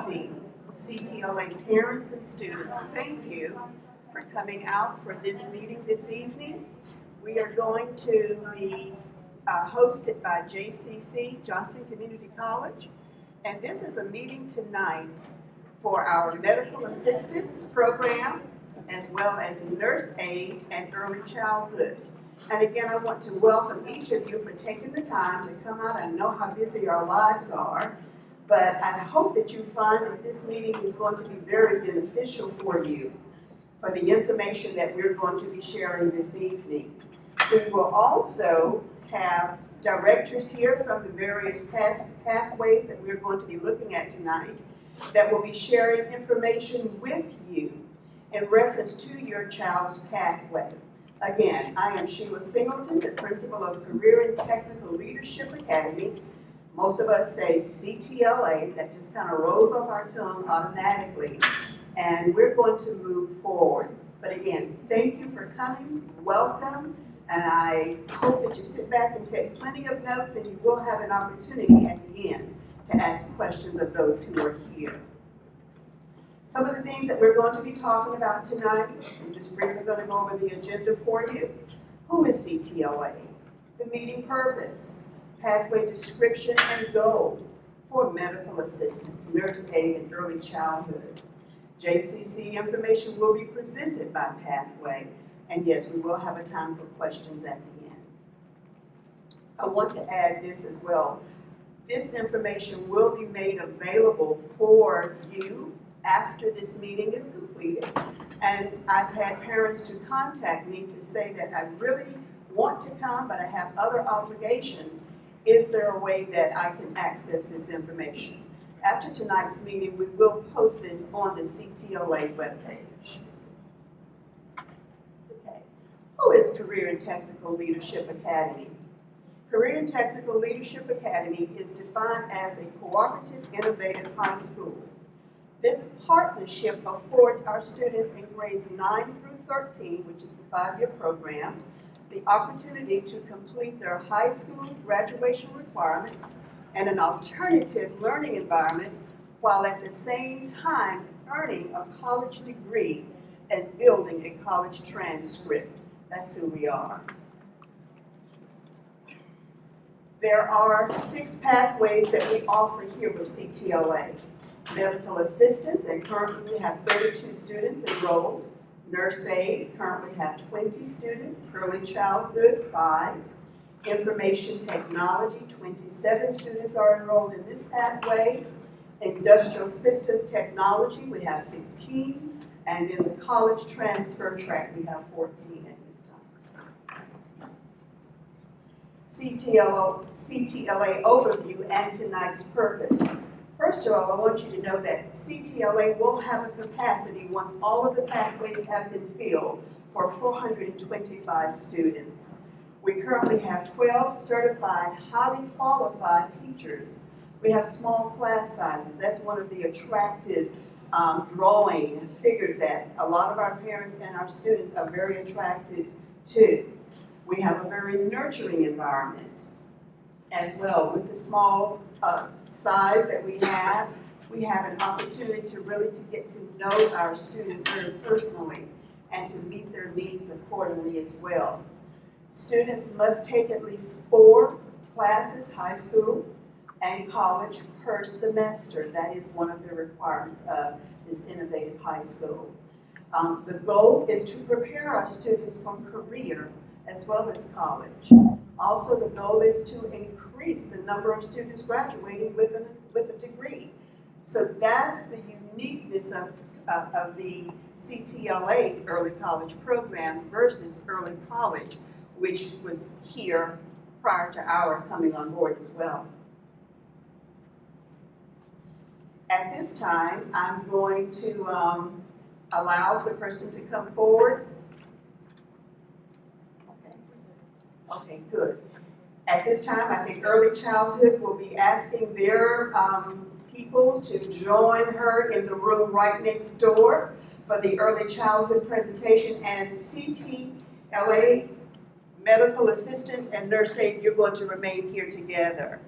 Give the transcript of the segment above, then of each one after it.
evening, CTLA parents and students. Thank you for coming out for this meeting this evening. We are going to be hosted by JCC, Johnston Community College, and this is a meeting tonight for our medical assistance program, as well as nurse aid and early childhood. And again, I want to welcome each of you for taking the time to come out. I know how busy our lives are, but I hope that you find that this meeting is going to be very beneficial for you, for the information that we're going to be sharing this evening. We will also have directors here from the various pathways that we're going to be looking at tonight that will be sharing information with you in reference to your child's pathway. Again, I am Sheila Singleton, the principal of Career and Technical Leadership Academy. Most of us say CTLA, that just kind of rolls off our tongue automatically, and we're going to move forward. But again, thank you for coming, welcome, and I hope that you sit back and take plenty of notes, and you will have an opportunity at the end to ask questions of those who are here. Some of the things that we're going to be talking about tonight, I'm just briefly going to go over the agenda for you. Who is CTLA? The meeting purpose, pathway description and goal for medical assistance, nurse aid, and early childhood. JCC information will be presented by Pathway, and yes, we will have a time for questions at the end. I want to add this as well. This information will be made available for you after this meeting is completed, and I've had parents to contact me to say that I really want to come, but I have other obligations. Is there a way that I can access this information? After tonight's meeting, we will post this on the CTLA webpage. Okay. Who is Career and Technical Leadership Academy? Career and Technical Leadership Academy is defined as a cooperative, innovative high school. This partnership affords our students in grades 9 through 13, which is the 5-year program, the opportunity to complete their high school graduation requirements and an alternative learning environment, while at the same time earning a college degree and building a college transcript. That's who we are. There are 6 pathways that we offer here with CTLA. Medical assistance, and currently we have 32 students enrolled. Nurse aid, currently have 20 students. Early childhood, 5. Information technology, 27 students are enrolled in this pathway. Industrial systems technology, we have 16. And in the college transfer track, we have 14 at this time. CTLA overview and tonight's purpose. First of all, I want you to know that CTLA will have a capacity, once all of the pathways have been filled, for 425 students. We currently have 12 certified, highly qualified teachers. We have small class sizes. That's one of the attractive drawing figures that a lot of our parents and our students are very attracted to. We have a very nurturing environment as well. With the small size that we have an opportunity to really get to know our students very personally and to meet their needs accordingly as well. Students must take at least 4 classes, high school and college, per semester. That is one of the requirements of this innovative high school. The goal is to prepare our students for career as well as college. Also, the goal is to increase the number of students graduating with a degree. So that's the uniqueness of the CTLA early college program versus early college, which was here prior to our coming on board as well. At this time, I'm going to allow the person to come forward. Okay, good. At this time, I think early childhood will be asking their people to join her in the room right next door for the early childhood presentation, and CTLA medical assistants and nurse aid, you're going to remain here together.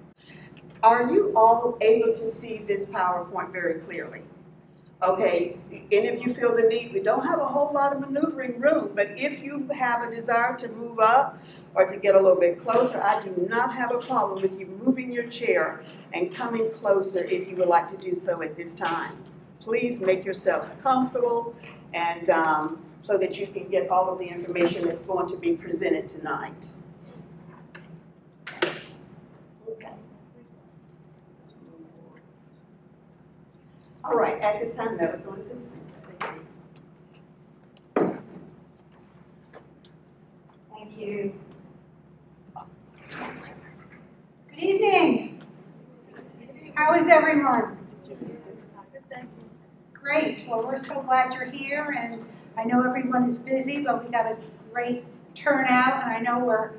Are you all able to see this PowerPoint very clearly? Okay, and if you feel the need, we don't have a whole lot of maneuvering room, but if you have a desire to move up or to get a little bit closer, I do not have a problem with you moving your chair and coming closer if you would like to do so at this time. Please make yourselves comfortable and so that you can get all of the information that's going to be presented tonight. Okay. All right, at this time, medical assistance. Thank you. Good evening. How is everyone? Great. Well, we're so glad you're here, and I know everyone is busy, but we got a great turnout, and I know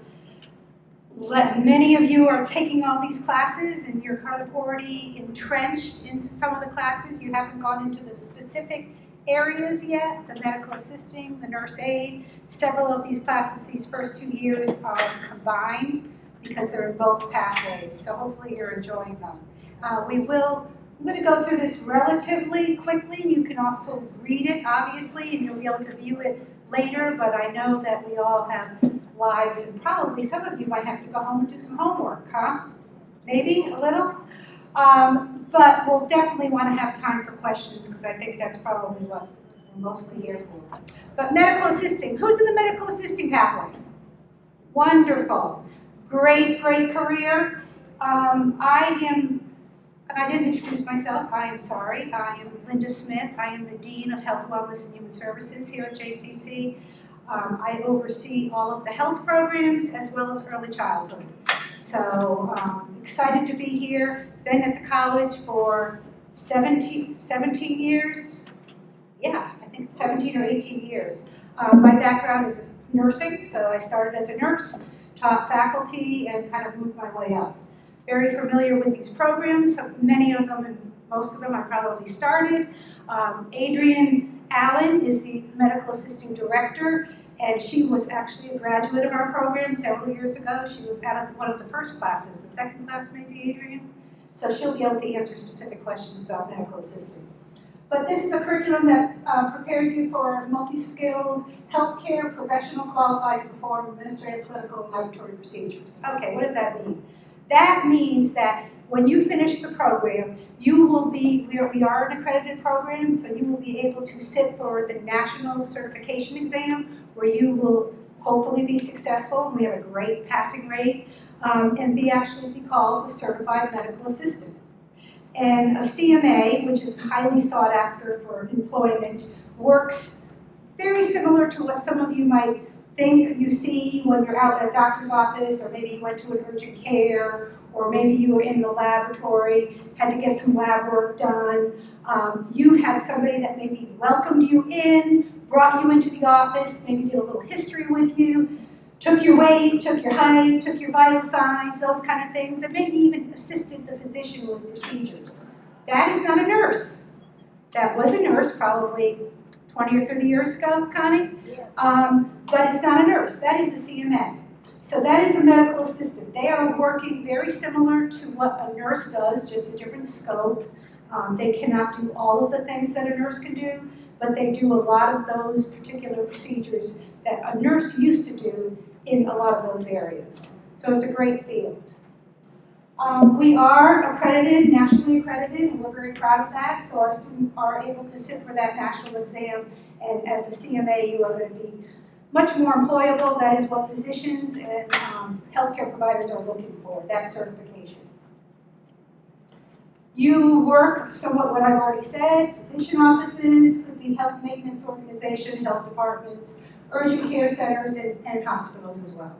many of you are taking all these classes, and you're kind of already entrenched into some of the classes. You haven't gone into the specific areas yet, the medical assisting, the nurse aide. Several of these classes, these first 2 years, are combined because they're in both pathways, so hopefully you're enjoying them. I'm going to go through this relatively quickly. You can also read it, obviously, and you'll be able to view it later, but I know that we all have lives, and probably some of you might have to go home and do some homework, huh? Maybe a little? But we'll definitely want to have time for questions, because I think that's probably what we're mostly here for. But medical assisting, who's in the medical assisting pathway? Wonderful. Great, great career. And I didn't introduce myself, I am sorry. I am Linda Smith. I am the Dean of Health, Wellness, and Human Services here at JCC. I oversee all of the health programs as well as early childhood. So excited to be here. Been at the college for 17 years. Yeah, I think 17 or 18 years. My background is nursing, so I started as a nurse, taught faculty, and kind of moved my way up. Very familiar with these programs. Many of them, and most of them, I probably started. Adrienne Allen is the medical assisting director, and she was actually a graduate of our program several years ago. She was out of one of the first classes, the second class maybe, Adrienne? So she'll be able to answer specific questions about medical assisting. But this is a curriculum that prepares you for multi-skilled healthcare professional qualified to perform administrative, clinical, and laboratory procedures. Okay, what does that mean? That means that when you finish the program, you will be, we are an accredited program, so you will be able to sit for the national certification exam, where you will hopefully be successful. We have a great passing rate, and actually be called a certified medical assistant. And a CMA, which is highly sought after for employment, works very similar to what some of you might think you see when you're out at a doctor's office, or maybe you went to an urgent care, or maybe you were in the laboratory, had to get some lab work done. You had somebody that maybe welcomed you in, brought you into the office, maybe did a little history with you, took your weight, took your height, took your vital signs, those kind of things, and maybe even assisted the physician with procedures. That is not a nurse. That was a nurse probably 20 or 30 years ago, Connie? Yeah. But it's not a nurse. That is a CMA. So that is a medical assistant. They are working very similar to what a nurse does, just a different scope. They cannot do all of the things that a nurse can do, but they do a lot of those particular procedures that a nurse used to do in a lot of those areas. So it's a great field. We are accredited, nationally accredited, and we're very proud of that. So our students are able to sit for that national exam, and as a CMA, you are going to be much more employable. That is what physicians and healthcare providers are looking for, that certification. You work somewhat what I've already said, physician offices, could be health maintenance organization, health departments, urgent care centers, and hospitals as well.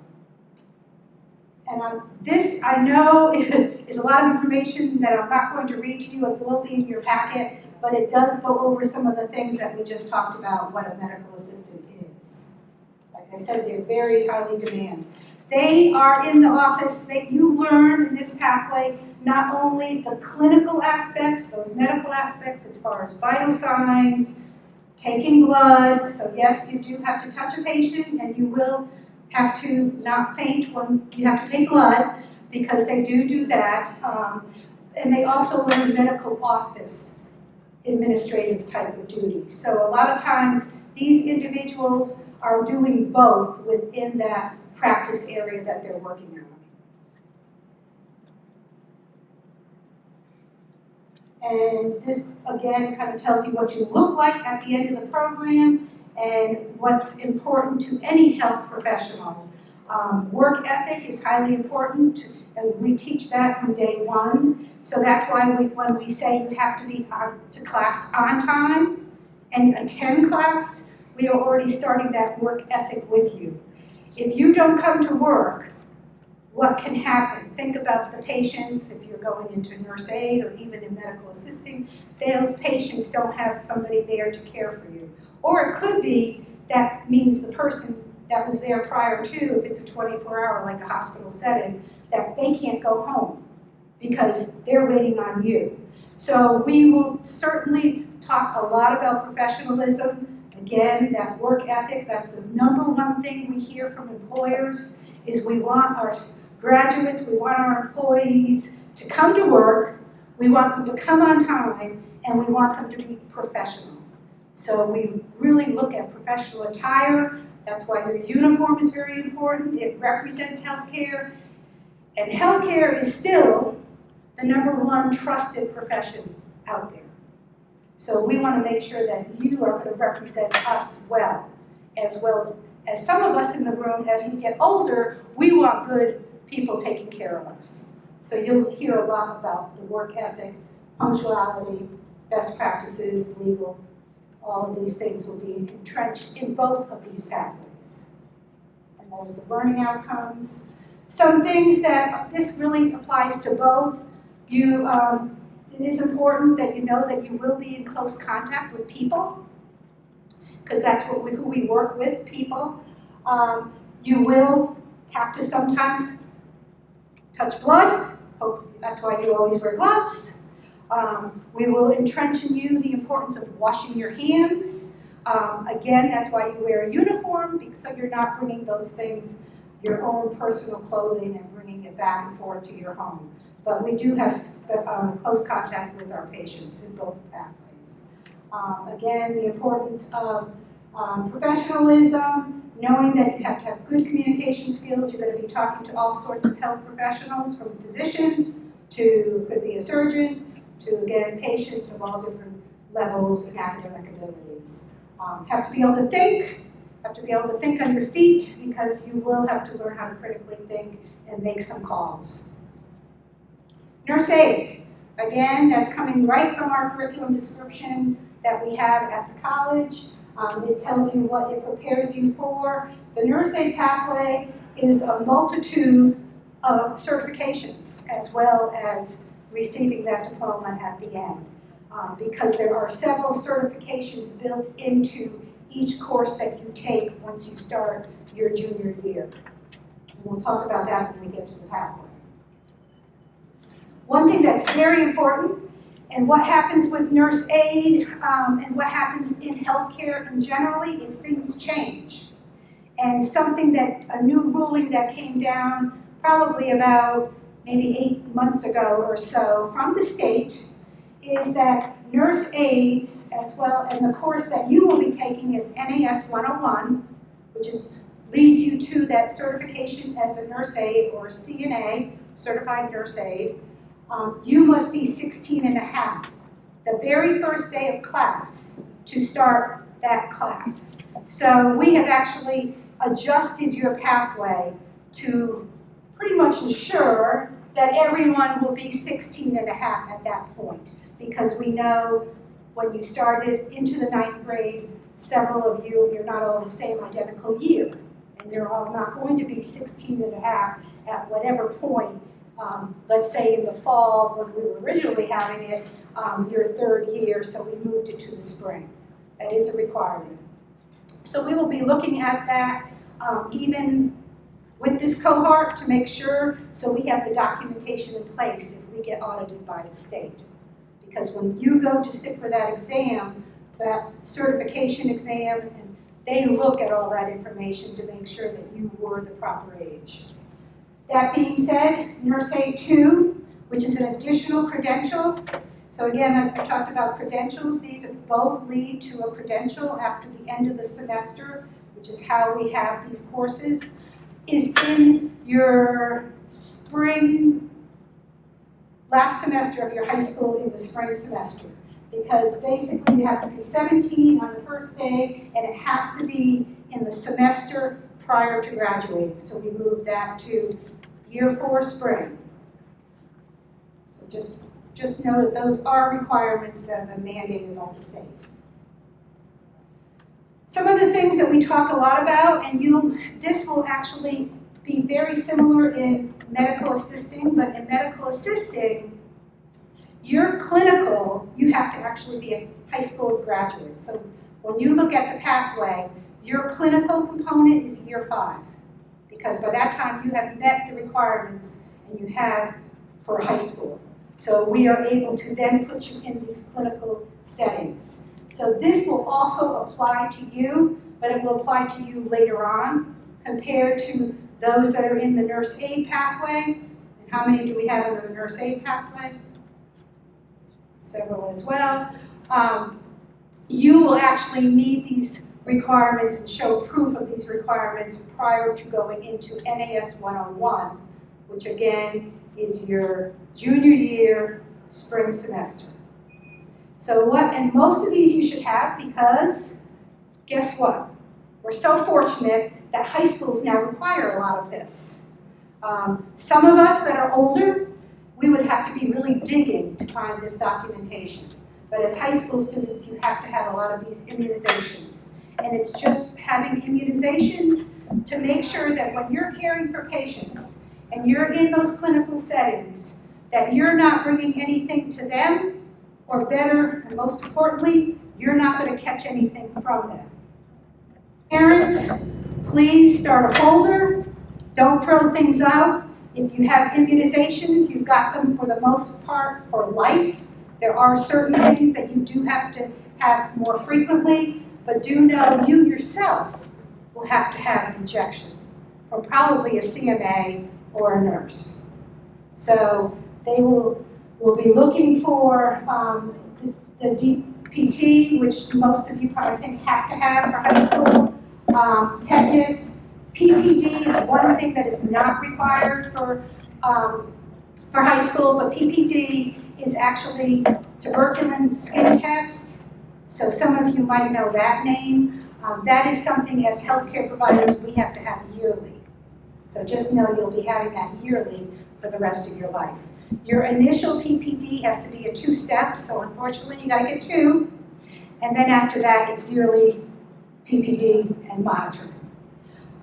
And this, I know, is a lot of information that I'm not going to read to you. It will be in your packet, but it does go over some of the things that we just talked about, what a medical assistant is. Like I said, they're very highly demanded. They are in the office that you learn in this pathway not only the clinical aspects, those medical aspects as far as vital signs, taking blood. So yes, you do have to touch a patient, and you will have to not faint when you have to take blood, because they do that. And they also learn medical office administrative type of duties. So a lot of times these individuals are doing both within that practice area that they're working on. And this, again, kind of tells you what you look like at the end of the program and what's important to any health professional. Work ethic is highly important, and we teach that from day one. So that's why when we say you have to be to class on time and attend class, we are already starting that work ethic with you. If you don't come to work, what can happen? Think about the patients, if you're going into nurse aide or even in medical assisting, those patients don't have somebody there to care for you. Or it could be that means the person that was there prior to, if it's a 24-hour like a hospital setting, that they can't go home because they're waiting on you. So we will certainly talk a lot about professionalism. Again, that work ethic, that's the #1 thing we hear from employers, is we want our graduates, we want our employees to come to work, we want them to come on time, and we want them to be professional. So we really look at professional attire. That's why your uniform is very important. It represents healthcare. And healthcare is still the #1 trusted profession out there. So we want to make sure that you are going to represent us well as some of us in the room. As we get older, we want good people taking care of us. So you'll hear a lot about the work ethic, punctuality, best practices, legal. All of these things will be entrenched in both of these pathways. And there's the learning outcomes. Some things that this really applies to both. It is important that you know that you will be in close contact with people, because that's who we work with, people. You will have to sometimes touch blood. That's why you always wear gloves. We will entrench in you the importance of washing your hands. Again, that's why you wear a uniform, so you're not bringing those things, your own personal clothing, and bringing it back and forth to your home. But we do have close contact with our patients in both pathways. Again, the importance of professionalism, knowing that you have to have good communication skills. You're going to be talking to all sorts of health professionals, from a physician to, could be a surgeon, to, again, patients of all different levels and academic abilities. Have to be able to think, on your feet, because you will have to learn how to critically think and make some calls. Nurse aide, again, that's coming right from our curriculum description that we have at the college. It tells you what it prepares you for. The nurse aide pathway is a multitude of certifications, as well as receiving that diploma at the end, because there are several certifications built into each course that you take once you start your junior year. And we'll talk about that when we get to the pathway. One thing that's very important, and what happens with nurse aide and what happens in healthcare in generally, is things change. And something that, a new ruling that came down probably about maybe 8 months ago or so from the state, is that nurse aides, as well, and the course that you will be taking is NAS 101, which leads you to that certification as a nurse aide, or CNA, certified nurse aide. You must be 16 and a half the very first day of class to start that class. So we have actually adjusted your pathway to pretty much ensure that everyone will be 16 and a half at that point, because we know when you started into the 9th grade, several of you, you're not all the same identical year, and they're all not going to be 16 and a half at whatever point. Let's say in the fall, when we were originally having it, your 3rd year, so we moved it to the spring. That is a requirement. So we will be looking at that even with this cohort to make sure, so we have the documentation in place if we get audited by the state. Because when you go to sit for that exam, that certification exam, and they look at all that information to make sure that you were the proper age. That being said, Nurse Aide 2, which is an additional credential. So again, I talked about credentials. These both lead to a credential after the end of the semester, which is how we have these courses, is in your spring, last semester of your high school in the spring semester. Because basically you have to be 17 on the first day, and it has to be in the semester prior to graduating. So we moved that to year 4 spring. So just know that those are requirements that are mandated by the state. Some of the things that we talk a lot about, and this will actually be very similar in medical assisting, but in medical assisting, your clinical, you have to actually be a high school graduate. So when you look at the pathway, your clinical component is year 5, because by that time you have met the requirements and you have for high school. So we are able to then put you in these clinical settings. So this will also apply to you, but it will apply to you later on compared to those that are in the nurse aide pathway. And how many do we have in the nurse aide pathway? Several as well. You will actually meet these requirements and show proof of these requirements prior to going into NAS 101, which again is your junior year spring semester. So and most of these you should have, because guess what? We're so fortunate that high schools now require a lot of this. Some of us that are older, we would have to be really digging to find this documentation. But as high school students, you have to have a lot of these immunizations. And it's just having immunizations to make sure that when you're caring for patients and you're in those clinical settings, that you're not bringing anything to them, or better, and most importantly, you're not going to catch anything from them. Parents, please start a folder. Don't throw things out. If you have immunizations, you've got them for the most part for life. There are certain things that you do have to have more frequently, but do know you yourself will have to have an injection from probably a CMA or a nurse. So they will be looking for the DPT, which most of you probably think have to have for high school. Tetanus. PPD is one thing that is not required for high school, but PPD is actually tuberculin skin test. So some of you might know that name. That is something as healthcare providers we have to have yearly. So just know you'll be having that yearly for the rest of your life. Your initial PPD has to be a 2-step, so unfortunately you gotta get 2. And then after that, it's yearly PPD and monitoring.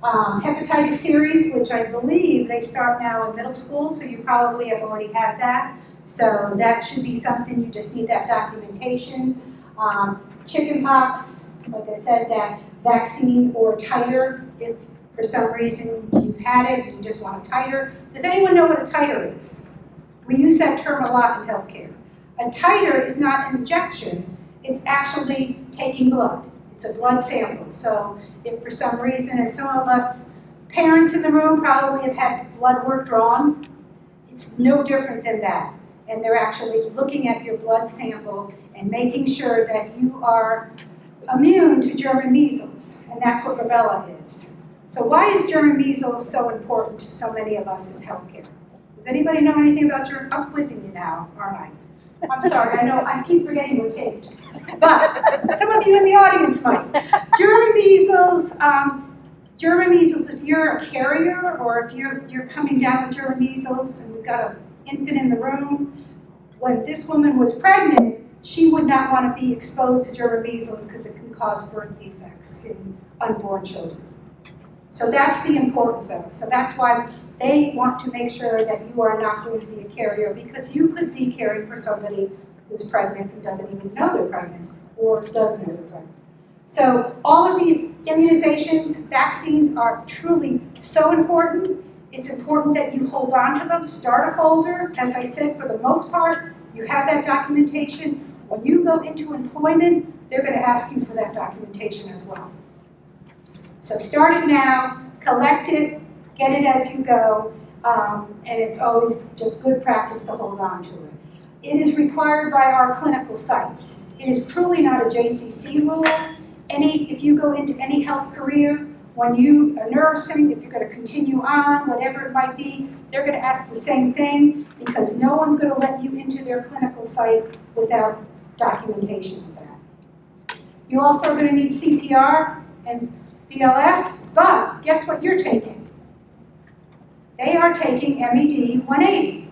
Hepatitis series, which I believe they start now in middle school, so you probably have already had that. So that should be something, you just need that documentation. Chickenpox, like I said, that vaccine or titer, if for some reason you've had it and you just want a titer. Does anyone know what a titer is? We use that term a lot in healthcare. A titer is not an injection, it's actually taking blood. It's a blood sample. So if for some reason, and some of us parents in the room probably have had blood work drawn, it's no different than that. And they're actually looking at your blood sample and making sure that you are immune to German measles. And that's what rubella is. So why is German measles so important to so many of us in healthcare? Does anybody know anything about German? I'm quizzing you now, aren't I? I'm sorry, I know I keep forgetting we're taped. But some of you in the audience might. German measles, if you're a carrier or if you're coming down with German measles and we've got an infant in the room, when this woman was pregnant, she would not want to be exposed to German measles because it can cause birth defects in unborn children. So that's the importance of it. So that's why they want to make sure that you are not going to be a carrier, because you could be caring for somebody who's pregnant who doesn't even know they're pregnant or does know they're pregnant. So all of these immunizations, vaccines are truly so important. It's important that you hold on to them, start a folder. As I said, for the most part, you have that documentation. When you go into employment, they're going to ask you for that documentation as well. So start it now, collect it, get it as you go. and it's always just good practice to hold on to it. It is required by our clinical sites. It is truly not a JCC rule. If you go into any health career, when you are nursing, if you're going to continue on, whatever it might be, they're going to ask the same thing because no one's going to let you into their clinical site without documentation of that. You also are going to need CPR and BLS, but guess what you're taking? They are taking MED 180.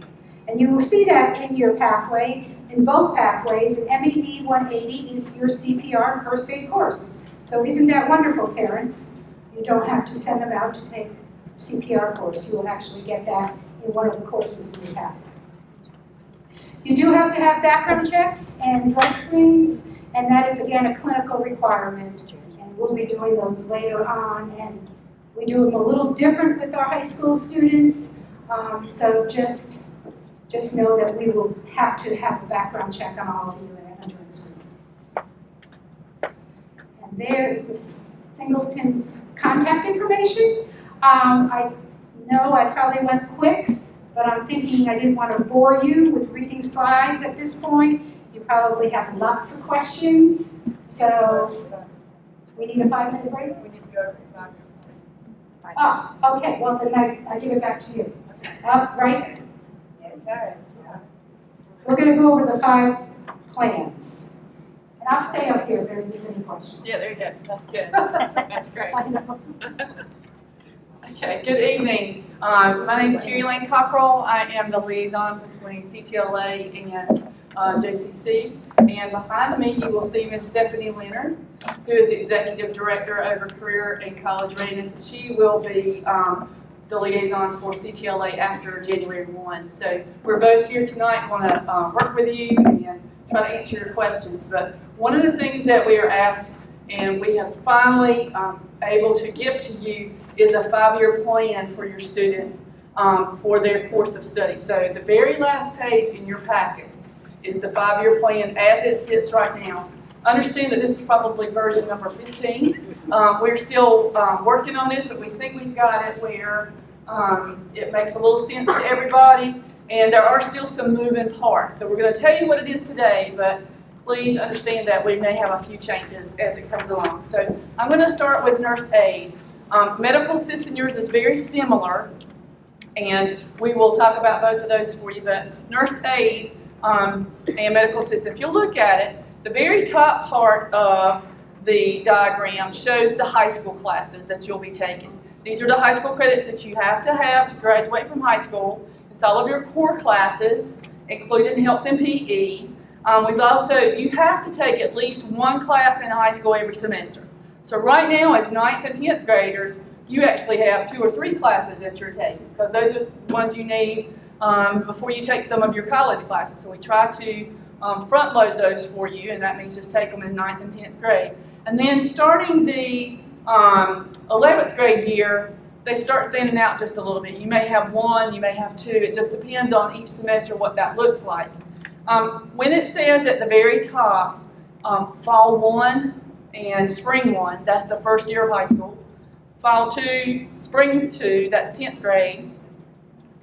And you will see that in your pathway, in both pathways, and MED 180 is your CPR first aid course. So isn't that wonderful, parents? You don't have to send them out to take a CPR course. You will actually get that in one of the courses in your pathway. You do have to have background checks and drug screens, and that is, again, a clinical requirement. And we'll be doing those later on, and we do them a little different with our high school students, so just know that we will have to have a background check on all of you and a drug screen. And there is the Singleton's contact information. I know I probably went quick, but I'm thinking I didn't want to bore you with reading slides at this point. You probably have lots of questions, so we need a 5-minute break? We need to go to the Oh, okay, well then I give it back to you. Right? Okay. We're going to go over the 5 plans. And I'll stay up here if there's any questions. Yeah, there you go. That's good. That's great. I know. Okay, good evening. My name is Julie Lane Cockrell. I am the liaison between CTLA and JCC. And behind me, you will see Miss Stephanie Leonard, who is the Executive Director over Career and College Readiness. She will be the liaison for CTLA after January 1. So we're both here tonight, want to work with you and try to answer your questions. But one of the things that we are asked, and we have finally able to give to you, is a 5-year plan for your students for their course of study. So the very last page in your packet is the 5-year plan as it sits right now. Understand that this is probably version number 15. We're still working on this, but we think we've got it where it makes a little sense to everybody, and there are still some moving parts. So we're going to tell you what it is today, but please understand that we may have a few changes as it comes along. So I'm going to start with Nurse Aide. Medical assistant, yours is very similar, and we will talk about both of those for you, but Nurse Aide and medical assistant, if you look at it, the very top part of the diagram shows the high school classes that you'll be taking. These are the high school credits that you have to graduate from high school. It's all of your core classes, including health and PE. You have to take at least 1 class in high school every semester. So right now, as 9th and 10th graders, you actually have 2 or 3 classes that you're taking, because those are the ones you need before you take some of your college classes. So we try to front load those for you, and that means just take them in 9th and 10th grade. And then starting the 11th grade year, they start thinning out just a little bit. You may have 1, you may have 2. It just depends on each semester what that looks like. When it says at the very top, Fall 1 and Spring 1, that's the first year of high school. Fall 2, Spring 2, that's 10th grade.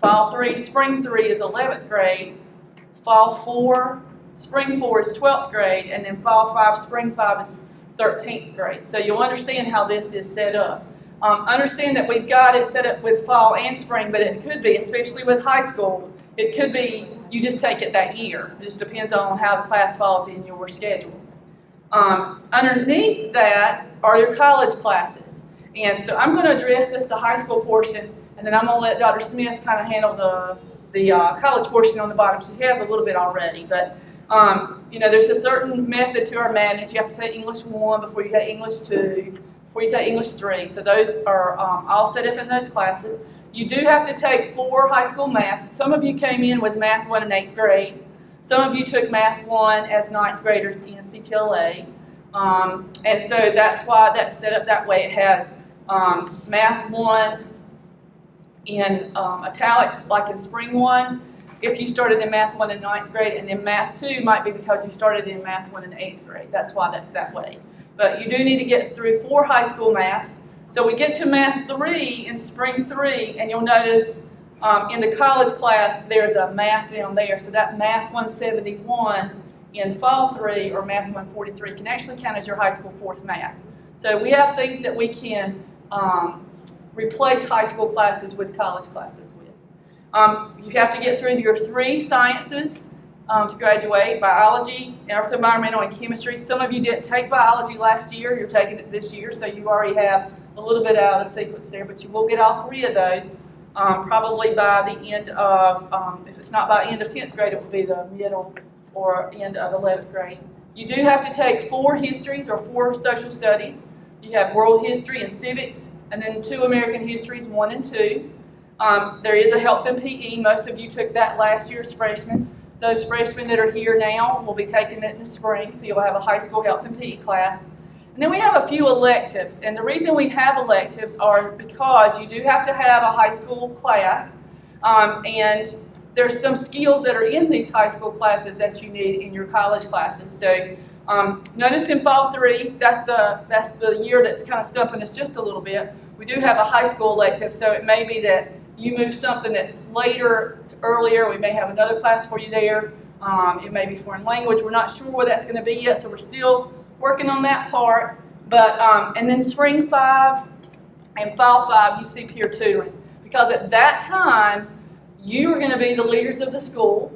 Fall 3, Spring 3 is 11th grade. Fall 4, Spring 4 is 12th grade. And then Fall 5, Spring 5 is 13th grade. So you'll understand how this is set up. Understand that we've got it set up with fall and spring, but it could be, especially with high school, it could be you just take it that year. It just depends on how the class falls in your schedule. Underneath that are your college classes. And so I'm going to address just the high school portion, and then I'm going to let Dr. Smith kind of handle the college portion on the bottom. She has a little bit already, but you know, there's a certain method to our madness. You have to take English 1 before you take English 2, before you take English 3. So those are all set up in those classes. You do have to take 4 high school maths. Some of you came in with Math 1 in 8th grade. Some of you took Math 1 as 9th graders in CTLA. And so that's why that's set up that way. It has Math 1 in italics, like in Spring 1, if you started in Math 1 in 9th grade, and then Math 2 might be because you started in Math 1 in 8th grade. That's why that's that way. But you do need to get through 4 high school maths. So we get to Math 3 in Spring 3, and you'll notice In the college class, there's a math down there, so that math 171 in fall 3 or math 143 can actually count as your high school fourth math. So we have things that we can replace high school classes with college classes with. You have to get through your 3 sciences to graduate: biology, earth, environmental, and chemistry. Some of you didn't take biology last year, you're taking it this year, so you already have a little bit out of the sequence there, but you will get all 3 of those probably by the end of, if it's not by end of 10th grade, it will be the middle or end of 11th grade. You do have to take 4 histories or 4 social studies. You have world history and civics, and then 2 American histories, 1 and 2. There is a health and PE. Most of you took that last year as freshmen. Those freshmen that are here now will be taking it in the spring, so you'll have a high school health and PE class. And then we have a few electives, and the reason we have electives are because you do have to have a high school class, and there's some skills that are in these high school classes that you need in your college classes. So notice in fall 3, that's the year that's kind of stumping us just a little bit. We do have a high school elective, so it may be that you move something that's later to earlier. We may have another class for you there. It may be foreign language. We're not sure where that's going to be yet, so we're still working on that part. But and then spring 5 and fall 5, you see peer tutoring, because at that time you are going to be the leaders of the school,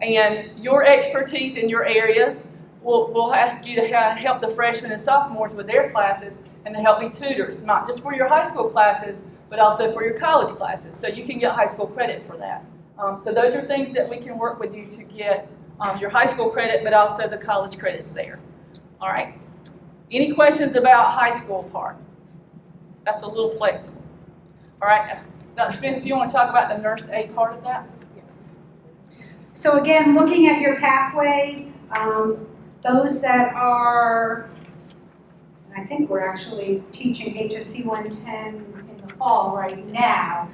and your expertise in your areas will ask you to help the freshmen and sophomores with their classes and to help be tutors, not just for your high school classes, but also for your college classes. So you can get high school credit for that. So those are things that we can work with you to get your high school credit, but also the college credits there. All right. Any questions about high school part? That's a little flexible. All right. Dr. Smith, if you want to talk about the nurse aide part of that? Yes. So again, looking at your pathway, those that are, I think we're actually teaching HSC 110 in the fall right now.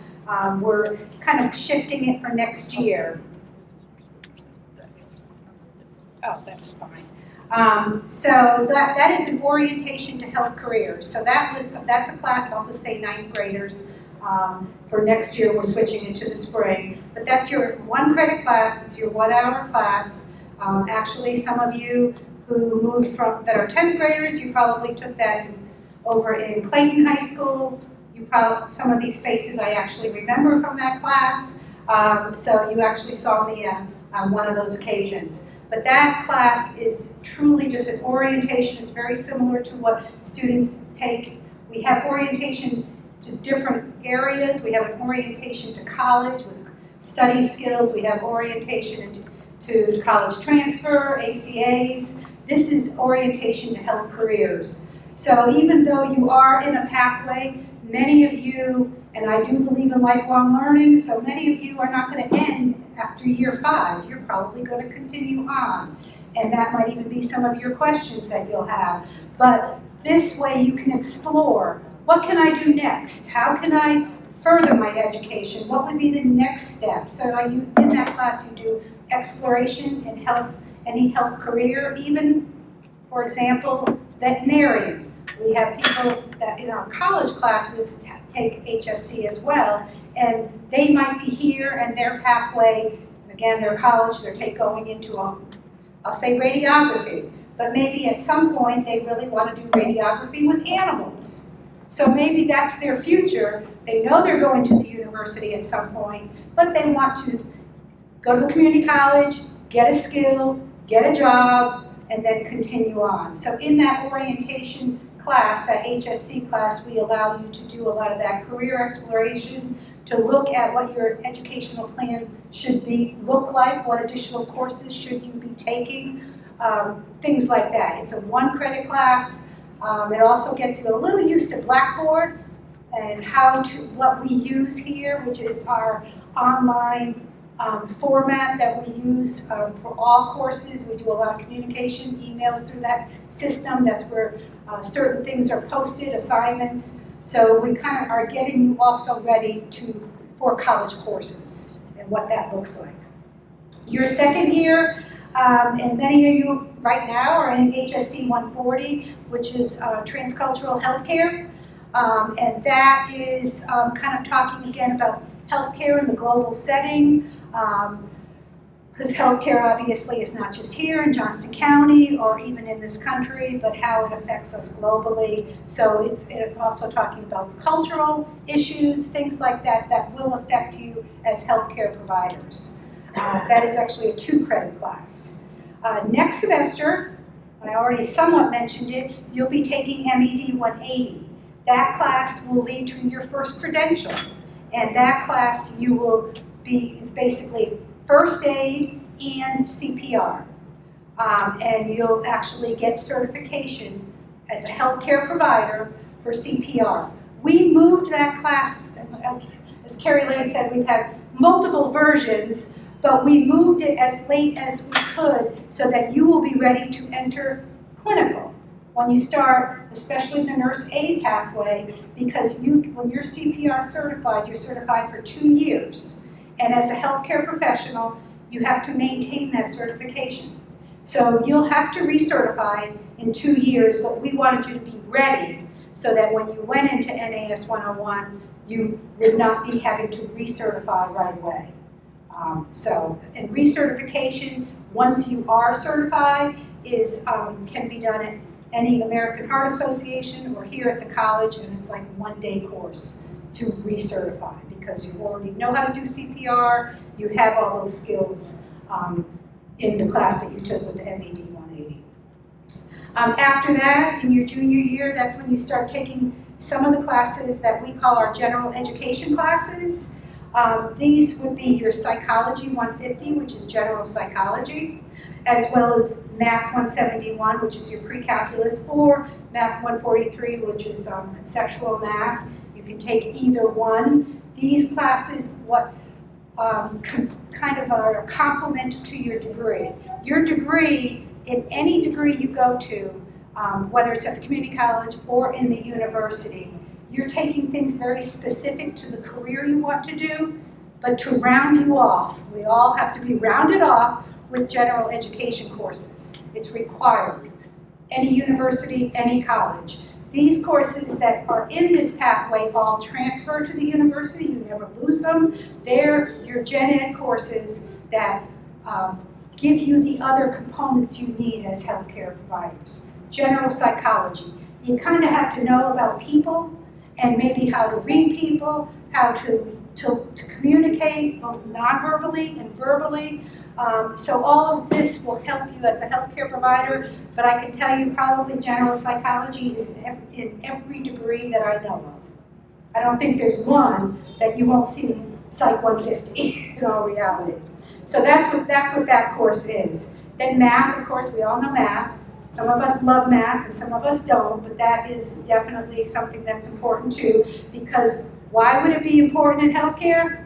We're kind of shifting it for next year. Oh, that's fine. So that is an orientation to health careers. So that's a class, I'll just say 9th graders. For next year, we're switching into the spring. But that's your 1 credit class. It's your 1-hour class. Actually, some of you who moved from, that are 10th graders, you probably took that over in Clayton High School. You probably, some of these faces I actually remember from that class. So you actually saw me on one of those occasions. But that class is truly just an orientation. It's very similar to what students take. We have orientation to different areas. We have an orientation to college with study skills. We have orientation to college transfer, ACAs. This is orientation to health careers. So even though you are in a pathway, many of you, and I do believe in lifelong learning, so many of you are not going to end after year 5. You're probably going to continue on. And that might even be some of your questions that you'll have. But this way you can explore, what can I do next? How can I further my education? What would be the next step? So in that class you do exploration in health, any health career, even, for example, veterinarian. We have people that in our college classes take HSC as well, and they might be here and their pathway, again, their college, they're going into, I'll say radiography, but maybe at some point they really want to do radiography with animals. So maybe that's their future. They know they're going to the university at some point, but they want to go to the community college, get a skill, get a job, and then continue on. So in that orientation class, that HSC class, we allow you to do a lot of that career exploration, to look at what your educational plan should look like, what additional courses should you be taking, things like that. It's a 1 credit class. It also gets you a little used to Blackboard and what we use here, which is our online format that we use for all courses. We do a lot of communication, emails through that system. That's where certain things are posted, assignments. So we kind of are getting you also ready for college courses and what that looks like. Your second year, and many of you right now are in HSC 140, which is transcultural healthcare. And that is kind of talking again about healthcare in the global setting, because healthcare obviously is not just here in Johnson County or even in this country, but how it affects us globally. So it's also talking about cultural issues, things like that, that will affect you as healthcare providers. That is actually a 2-credit class. Next semester, I already somewhat mentioned it, you'll be taking MED 180. That class will lead to your first credential. And that class you will be, is basically first aid and CPR. And you'll actually get certification as a healthcare provider for CPR. We moved that class, as Carrie Lane said, we've had multiple versions, but we moved it as late as we could so that you will be ready to enter clinical when you start, especially the nurse aid pathway, because when you're CPR certified, you're certified for 2 years. And as a healthcare professional, you have to maintain that certification. So you'll have to recertify in 2 years, but we wanted you to be ready so that when you went into NAS 101, you would not be having to recertify right away. And recertification, once you are certified, can be done at any American Heart Association or here at the college, and it's like a 1-day course to recertify because you already know how to do CPR, you have all those skills in the class that you took with the MED 180. After that, in your junior year, that's when you start taking some of the classes that we call our general education classes. These would be your Psychology 150, which is general psychology, as well as Math 171, which is your pre-calculus, or Math 143, which is conceptual math. You can take either one. These classes, kind of are a complement to your degree. Your degree, in any degree you go to, whether it's at the community college or in the university, you're taking things very specific to the career you want to do, but to round you off, we all have to be rounded off with general education courses. It's required. Any university, any college. These courses that are in this pathway all transfer to the university. You never lose them. They're your gen ed courses that give you the other components you need as healthcare providers. General psychology. You kind of have to know about people and maybe how to read people, how to communicate both non-verbally and verbally. So all of this will help you as a healthcare provider, but I can tell you probably general psychology is in every degree that I know of. I don't think there's one that you won't see Psych 150 in all reality. So that's what that course is. Then math, of course, we all know math. Some of us love math and some of us don't, but that is definitely something that's important too, because why would it be important in healthcare?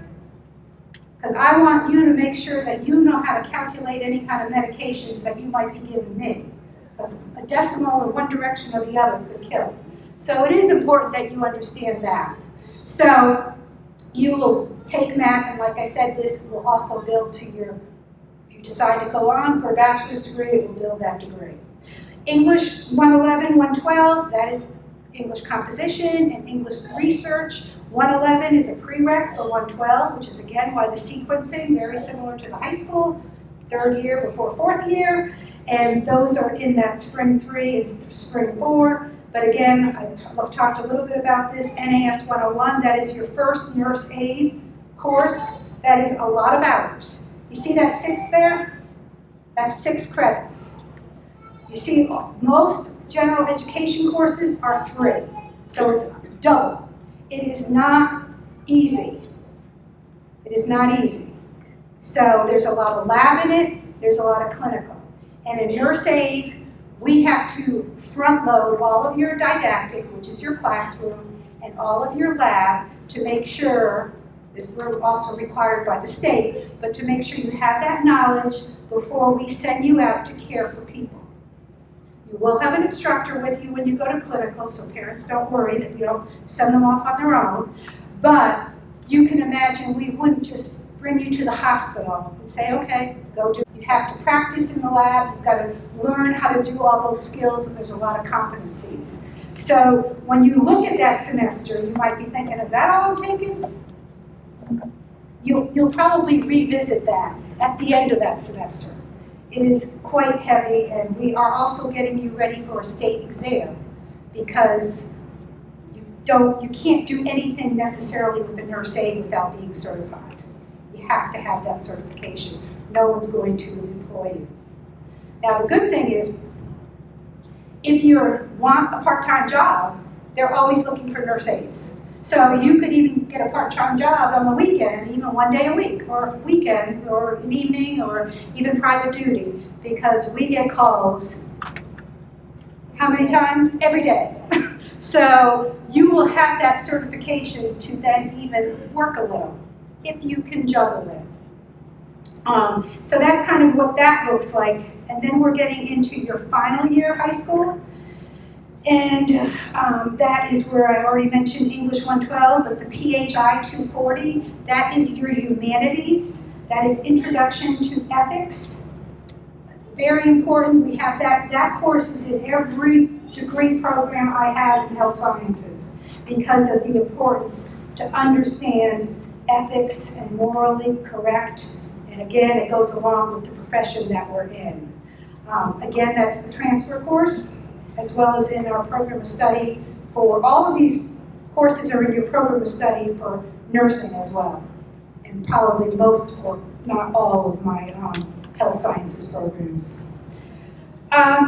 Because I want you to make sure that you know how to calculate any kind of medications that you might be giving me. Because a decimal in one direction or the other could kill. So it is important that you understand math. So you will take math, and like I said, this will also build to your, if you decide to go on for a bachelor's degree, it will build that degree. English 111, 112, that is English composition and English research. 111 is a prereq for 112, which is again why the sequencing, very similar to the high school, 3rd year before 4th year, and those are in that spring 3 and spring 4. But again, I've talked a little bit about this, NAS 101, that is your first nurse aid course. That is a lot of hours. You see that 6 there? That's 6 credits. You see, most general education courses are 3, so it's double. It is not easy. It is not easy. So there's a lot of lab in it, there's a lot of clinical. And in nurse aid, we have to front load all of your didactic, which is your classroom, and all of your lab to make sure, this we're also required by the state, but to make sure you have that knowledge before we send you out to care for people. You will have an instructor with you when you go to clinical, so parents don't worry that you don't send them off on their own. But you can imagine we wouldn't just bring you to the hospital and say, okay, go do it. You have to practice in the lab, you've got to learn how to do all those skills, and there's a lot of competencies. So when you look at that semester, you might be thinking, is that all I'm taking? you'll probably revisit that at the end of that semester. It is quite heavy, and we are also getting you ready for a state exam because you can't do anything necessarily with a nurse aide without being certified. You have to have that certification. No one's going to employ you. Now, the good thing is, if you want a part-time job, they're always looking for nurse aides. So you could even get a part-time job on the weekend, even 1 day a week, or weekends, or an evening, or even private duty, because we get calls how many times? Every day. So you will have that certification to then even work a little, if you can juggle it. So that's kind of what that looks like. And then we're getting into your final year of high school. And that is where I already mentioned English 112, but the PHI 240, that is your humanities. That is Introduction to Ethics. Very important. We have that. That course is in every degree program I have in health sciences because of the importance to understand ethics and morally correct. And again, it goes along with the profession that we're in. Again, that's the transfer course, as well as in our program of study for all of these courses are in your program of study for nursing as well. And probably most, or not all, of my health sciences programs.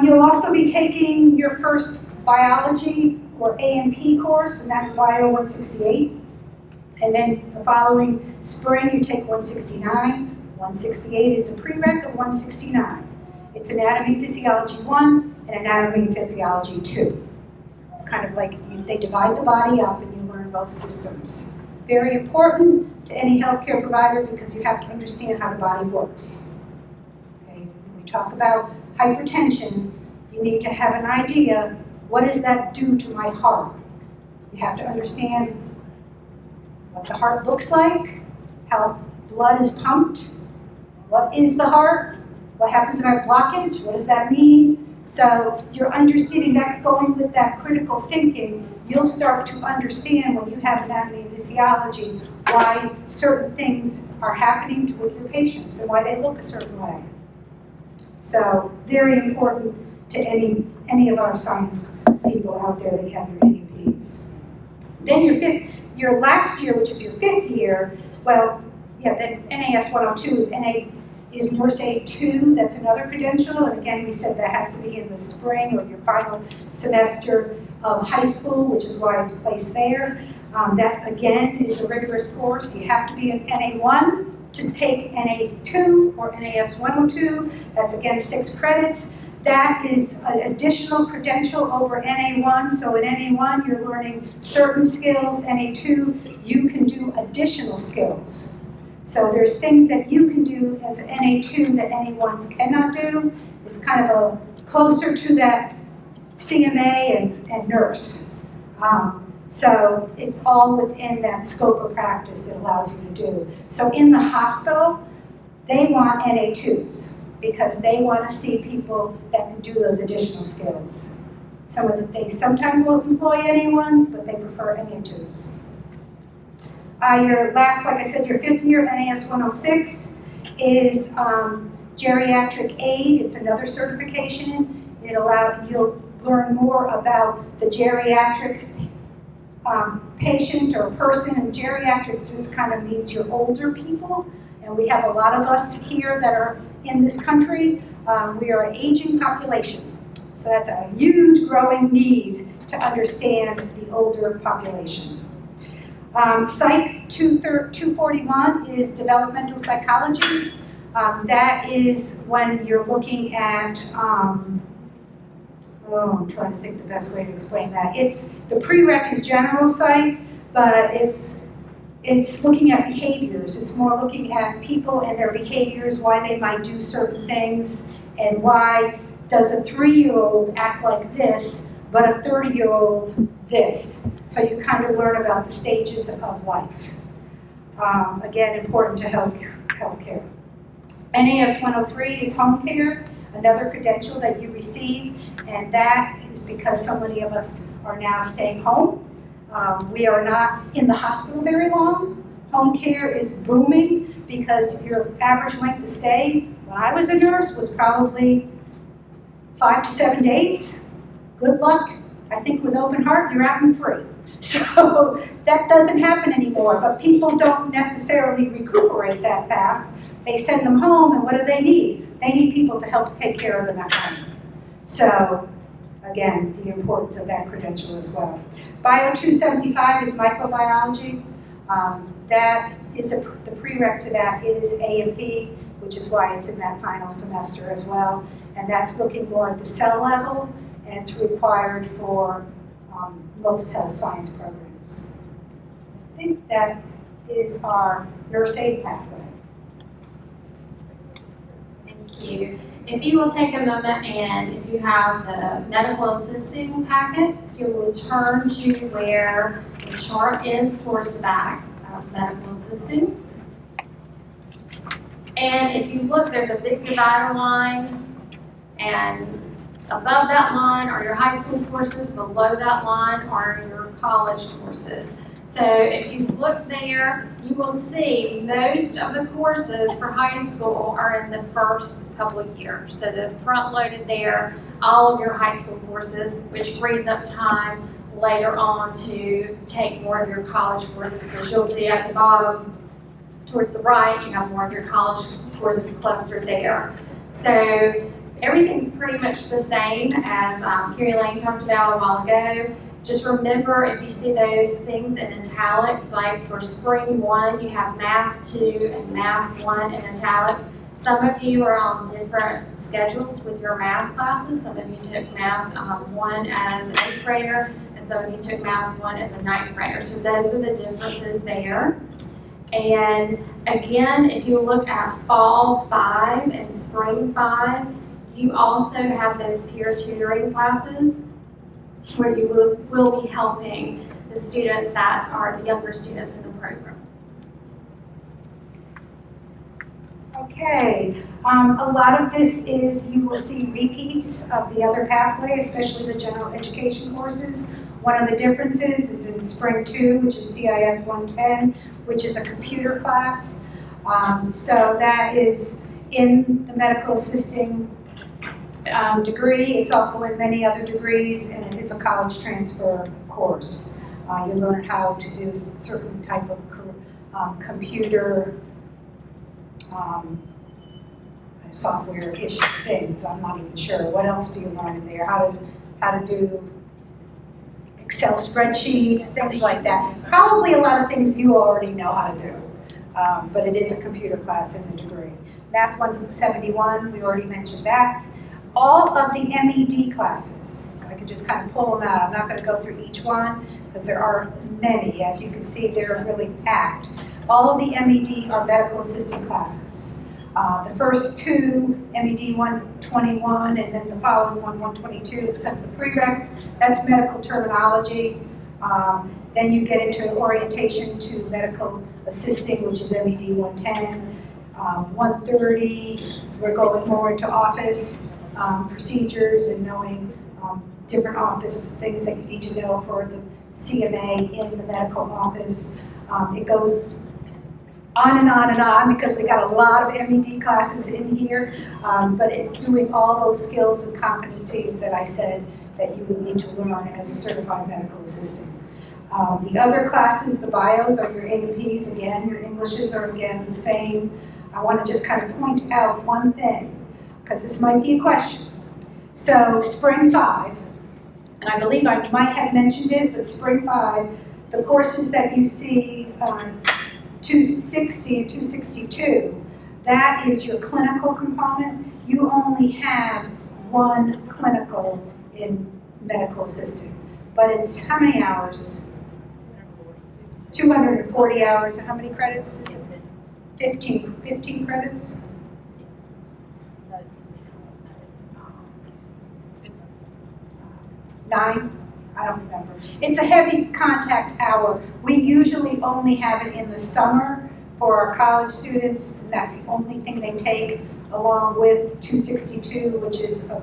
You'll also be taking your first biology or A&P course, and that's Bio 168. And then the following spring, you take 169. 168 is a prereq of 169. It's Anatomy and Physiology 1 and Anatomy and Physiology 2. It's kind of like they divide the body up and you learn both systems. Very important to any healthcare provider because you have to understand how the body works. Okay? When we talk about hypertension, you need to have an idea, what does that do to my heart? You have to understand what the heart looks like, how blood is pumped, what is the heart, what happens if I have blockage, what does that mean? So you're understanding that, going with that critical thinking, you'll start to understand when you have anatomy and physiology why certain things are happening with your patients and why they look a certain way. So very important to any of our science people out there that have your NUPs. Then your last year, which is your 5th year, well, yeah, the NAS 102 is Nurse Aide 2, that's another credential, and again, we said that has to be in the spring or your final semester of high school, which is why it's placed there. That, again, is a rigorous course. You have to be an NA1 to take NA2 or NAS 102. That's, again, 6 credits. That is an additional credential over NA1, so in NA1, you're learning certain skills. NA2, you can do additional skills. So there's things that you can do as an NA2 that NA1s cannot do. It's kind of a closer to that CMA and nurse. So it's all within that scope of practice that allows you to do. So in the hospital, they want NA2s because they want to see people that can do those additional skills. They sometimes will employ NA1s, but they prefer NA2s. Your last, like I said, your 5th year NAS 106 is geriatric aide. It's another certification. You'll learn more about the geriatric patient or person, and geriatric just kind of means your older people. And we have a lot of us here that are in this country. We are an aging population. So that's a huge growing need to understand the older population. Psych 241 is developmental psychology. That is when you're looking at, I'm trying to think the best way to explain that. The prereq is general psych, but it's looking at behaviors. It's more looking at people and their behaviors, why they might do certain things, and why does a 3-year-old act like this, but a 30-year-old this. So you kind of learn about the stages of life. Again, important to healthcare. NAS 103 is home care, another credential that you receive, and that is because so many of us are now staying home. We are not in the hospital very long. Home care is booming because your average length of stay, when I was a nurse, was probably 5 to 7 days. Good luck. I think with open heart, you're out in 3. So that doesn't happen anymore, but people don't necessarily recuperate that fast. They send them home, and what do they need? They need people to help take care of them at home. So again, the importance of that credential as well. Bio 275 is microbiology. That is the prereq to that is A&P, which is why it's in that final semester as well. And that's looking more at the cell level, and it's required for most health science programs. I think that is our nurse aide pathway. Thank you. If you will take a moment and if you have the medical assisting packet, you will turn to where the chart is towards the back of medical assisting. And if you look, there's a big divider line, and above that line are your high school courses, below that line are your college courses. So if you look there, you will see most of the courses for high school are in the first couple of years. So they're front-loaded there, all of your high school courses, which frees up time later on to take more of your college courses. So you'll see at the bottom, towards the right, you have more of your college courses clustered there. So everything's pretty much the same as Carrie Lane talked about a while ago. Just remember, if you see those things in italics, like for spring 1, you have math 2 and math 1 in italics. Some of you are on different schedules with your math classes. Some of you took math 1 as an 8th grader, and some of you took math 1 as a 9th grader. So those are the differences there. And again, if you look at fall 5 and spring 5, you also have those peer tutoring classes where you will be helping the students that are the younger students in the program. Okay, a lot of this is, you will see repeats of the other pathway, especially the general education courses. One of the differences is in spring 2, which is CIS 110, which is a computer class. So that is in the medical assisting degree. It's also in many other degrees, and it's a college transfer course. You learn how to do certain type of computer software-ish things. I'm not even sure. What else do you learn in there? How to do Excel spreadsheets, things like that. Probably a lot of things you already know how to do, but it is a computer class in the degree. Math 171, we already mentioned that. All of the MED classes, I could just kind of pull them out. I'm not going to go through each one because there are many. As you can see, they're really packed. All of the MED are medical assistant classes. The first 2, MED 121, and then the following one, 122, it's because of the prereqs. That's medical terminology. Then you get into orientation to medical assisting, which is MED 110. 130, we're going more into office procedures and knowing different office things that you need to know for the CMA in the medical office. It goes on and on and on because we got a lot of MED classes in here, but it's doing all those skills and competencies that I said that you would need to learn as a certified medical assistant. The other classes, the bios, are your APs again, your Englishes are again the same. I want to just kind of point out one thing, because this might be a question. So spring 5, and I believe I might have mentioned it, but spring 5, the courses that you see 260 and 262, that is your clinical component. You only have one clinical in medical assisting, but it's how many hours? 240 hours, and how many credits is it? 15 credits? 9? I don't remember. It's a heavy contact hour. We usually only have it in the summer for our college students, and that's the only thing they take, along with 262, which is, I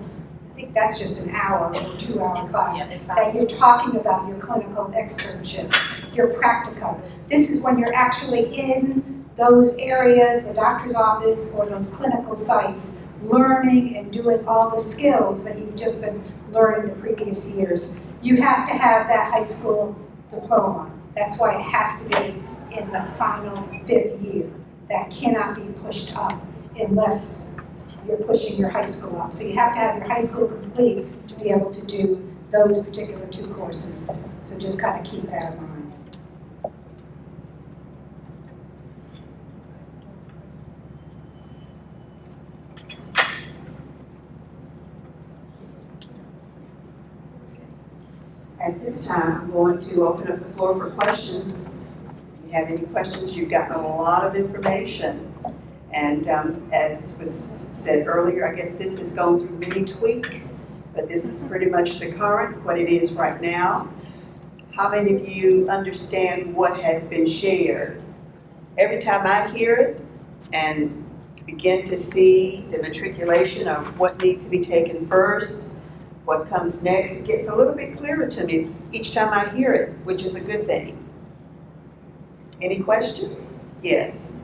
think, that's just an hour or 2-hour class. Yeah, it's That you're talking about your clinical externship, your practicum. This is when you're actually in those areas, the doctor's office or those clinical sites, learning and doing all the skills that you've just been learning the previous years. You have to have that high school diploma. That's why it has to be in the final 5th year. That cannot be pushed up unless you're pushing your high school up. So you have to have your high school complete to be able to do those particular 2 courses. So just kind of keep that in mind. At this time, I'm going to open up the floor for questions. If you have any questions, you've gotten a lot of information. And as was said earlier, I guess this has gone through many tweaks, but this is pretty much the current, what it is right now. How many of you understand what has been shared? Every time I hear it and begin to see the matriculation of what needs to be taken first, what comes next, it gets a little bit clearer to me each time I hear it, which is a good thing. Any questions? Yes.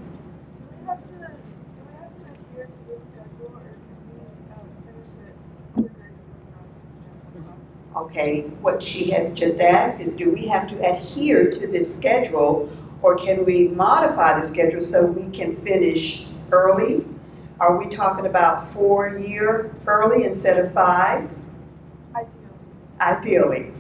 Okay, what she has just asked is, do we have to adhere to this schedule, or can we modify the schedule so we can finish early? Are we talking about 4-year early instead of 5? Ideally.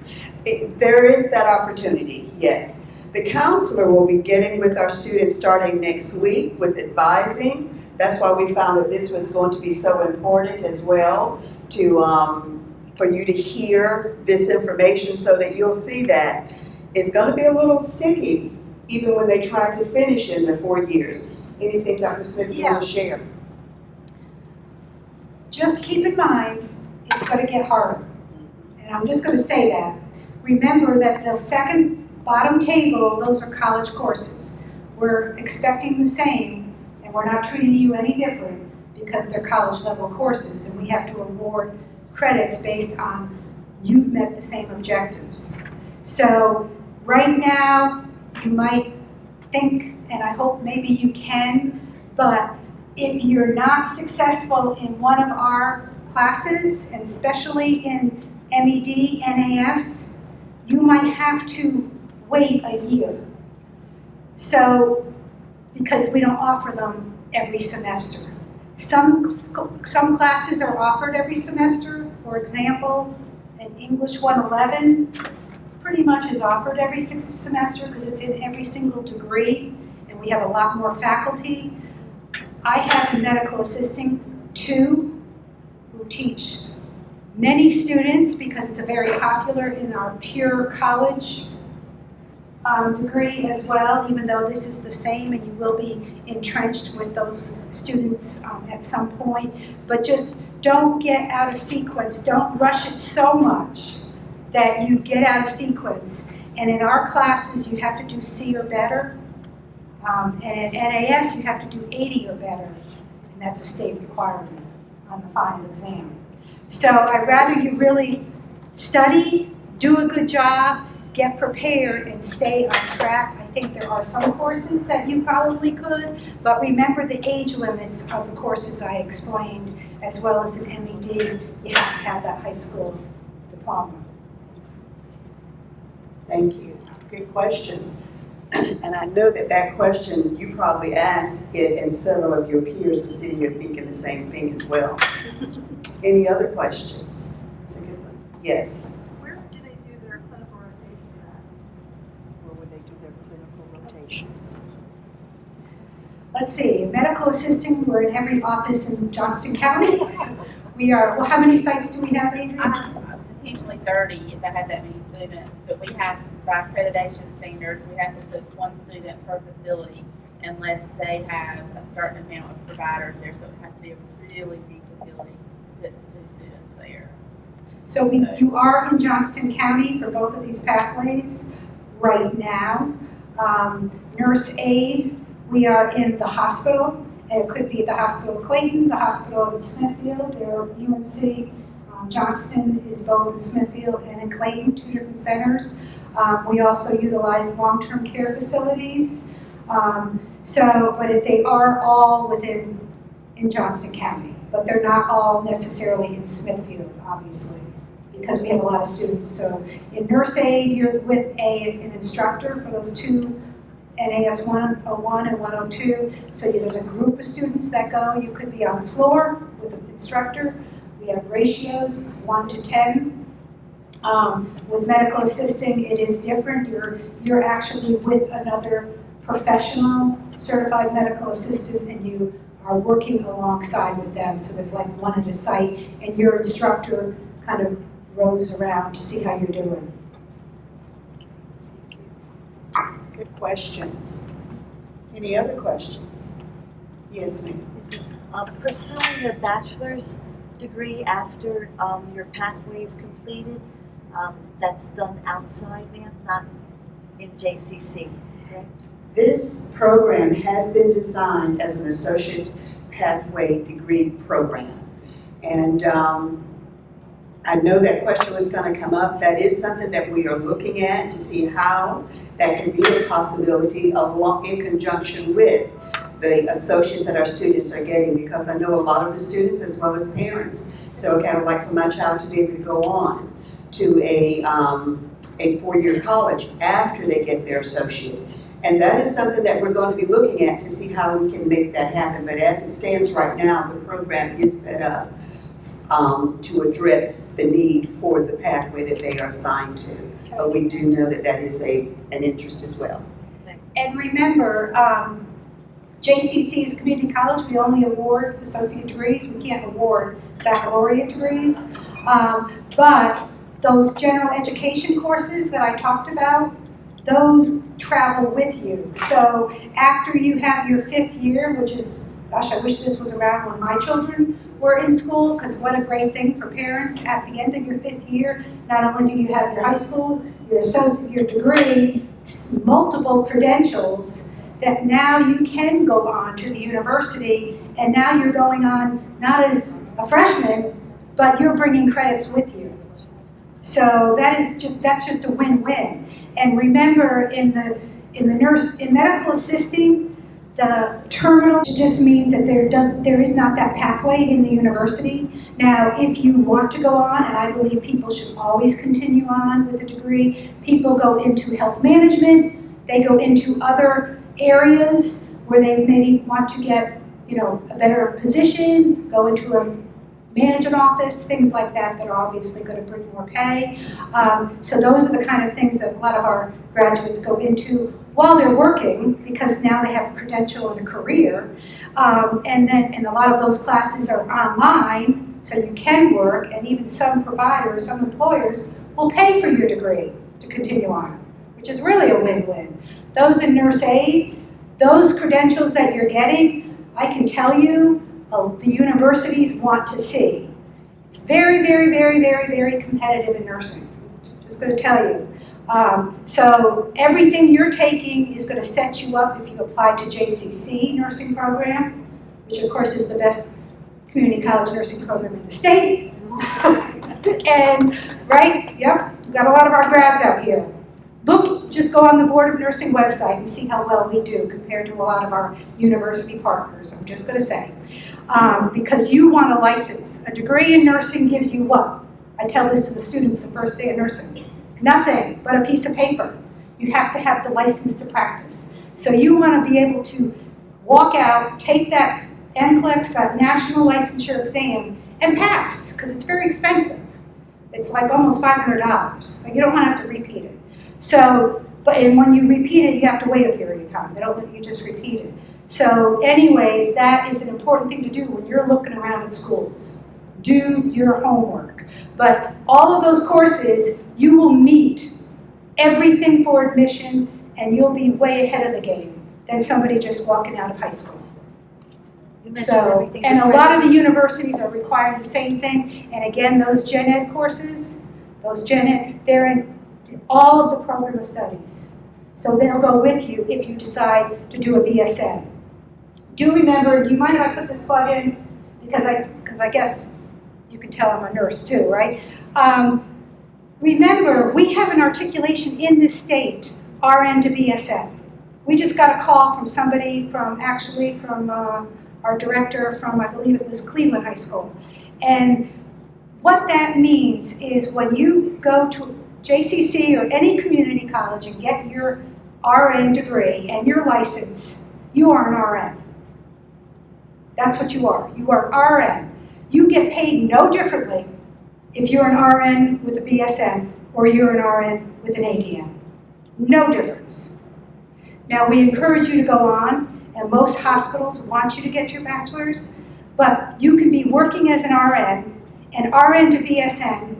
There is that opportunity, yes. The counselor will be getting with our students starting next week with advising. That's why we found that this was going to be so important as well to for you to hear this information so that you'll see that it's going to be a little sticky even when they try to finish in the 4 years. Anything, Dr. Smith, you want to share? Just keep in mind, it's going to get harder. And I'm just going to say that. Remember that the second bottom table, those are college courses. We're expecting the same, and we're not treating you any different because they're college level courses, and we have to award credits based on you've met the same objectives. So right now, you might think, and I hope maybe you can, but if you're not successful in one of our classes, and especially in MED, NAS, you might have to wait a year. So, because we don't offer them every semester. Some classes are offered every semester. For example, in English 111 pretty much is offered every semester because it's in every single degree, and we have a lot more faculty. I have a medical assisting 2 who teach many students because it's a very popular in our pure college degree as well, even though this is the same and you will be entrenched with those students at some point. But just don't get out of sequence. Don't rush it so much that you get out of sequence. And in our classes, you have to do C or better. And at NAS, you have to do 80 or better. And that's a state requirement on the final exam. So I'd rather you really study, do a good job, get prepared, and stay on track. I think there are some courses that you probably could, but remember the age limits of the courses I explained, as well as an MED, you have to have that high school diploma. Thank you. Good question. And I know that that question, you probably asked it, and several of your peers are sitting here thinking the same thing as well. Any other questions? That's a good one. Yes. Where do they do their clinical rotation at? Where would they do their clinical rotations? Let's see, medical assisting, we're in every office in Johnston County. We are, well, how many sites do we have, Adrian? Potentially 30 if I had that many students, but we have, by accreditation standards, we have to put 1 student per facility unless they have a certain amount of providers there, so it has to be a really big facility to put 2 students there. So you are in Johnston County for both of these pathways right now. Nurse aide, we are in the hospital, and it could be the hospital of Clayton, the hospital in Smithfield, they're UNC Johnston is both in Smithfield and in Clayton, 2 different centers. We also utilize long-term care facilities. But they are all in Johnson County, but they're not all necessarily in Smithfield, obviously, because we have a lot of students. So in nurse aide, you're with an instructor for those 2 NAS 101 and 102. So there's a group of students that go. You could be on the floor with an instructor. We have ratios, it's 1 to 10. With medical assisting, it is different. You're actually with another professional certified medical assistant, and you are working alongside with them. So there's like one at a site, and your instructor kind of rows around to see how you're doing. Good questions. Any other questions? Yes, ma'am. Pursuing a bachelor's degree after your pathway is completed, that's done outside, ma'am, not in JCC. Okay. This program has been designed as an associate pathway degree program. And I know that question was going to come up. That is something that we are looking at to see how that can be a possibility along in conjunction with the associates that our students are getting, because I know a lot of the students as well as parents. So okay, I would like for my child to be able to go on to a 4-year college after they get their associate. And that is something that we're going to be looking at to see how we can make that happen. But as it stands right now, the program is set up to address the need for the pathway that they are assigned to. But we do know that that is an interest as well. And remember, JCC is community college. We only award associate degrees. We can't award baccalaureate degrees. But those general education courses that I talked about, those travel with you. So after you have your 5th year, which is, gosh, I wish this was around when my children were in school, because what a great thing for parents. At the end of your 5th year, not only do you have your high school, your associate, your degree, multiple credentials, that now you can go on to the university, and now you're going on not as a freshman, but you're bringing credits with you. So that's just a win-win. And remember, in medical assisting, the terminal just means that there is not that pathway in the university. Now, if you want to go on, and I believe people should always continue on with a degree, people go into health management, they go into other areas where they maybe want to get, a better position, go into a management office, things like that are obviously going to bring more pay. So those are the kind of things that a lot of our graduates go into while they're working, because now they have a credential and a career. And a lot of those classes are online, so you can work, and even some providers, some employers will pay for your degree to continue on, which is really a win-win. Those in nurse aide, those credentials that you're getting, I can tell you, the universities want to see. It's very, very, very, very, very competitive in nursing. Just going to tell you. So everything you're taking is going to set you up if you apply to JCC nursing program, which of course is the best community college nursing program in the state. And, right, yep, we've got a lot of our grads out here. Just go on the Board of Nursing website and see how well we do compared to a lot of our university partners, I'm just going to say. Because you want a license. A degree in nursing gives you what? I tell this to the students the first day of nursing. Nothing but a piece of paper. You have to have the license to practice. So you want to be able to walk out, take that NCLEX, that national licensure exam, and pass, because it's very expensive. It's like almost $500, so you don't want to have to repeat it. So, and when you repeat it, you have to wait a period of time. They don't let you just repeat it. So anyways, that is an important thing to do when you're looking around at schools. Do your homework. But all of those courses, you will meet everything for admission, and you'll be way ahead of the game than somebody just walking out of high school. So, and a lot of the universities are requiring the same thing. And again, those gen ed courses, they're in all of the program of studies. So they'll go with you if you decide to do a BSN. Do remember, do you mind if I put this plug in? Because I guess You can tell I'm a nurse too, right? Remember, we have an articulation in this state, RN to BSN. We just got a call from somebody from our director from, I believe it was Cleveland High School. And what that means is when you go to JCC or any community college and get your RN degree and your license, you are an RN. That's what you are. You are RN. You get paid no differently if you're an RN with a BSN or you're an RN with an ADN. No difference. Now, we encourage you to go on, and most hospitals want you to get your bachelor's, but you can be working as an RN, and RN to BSN,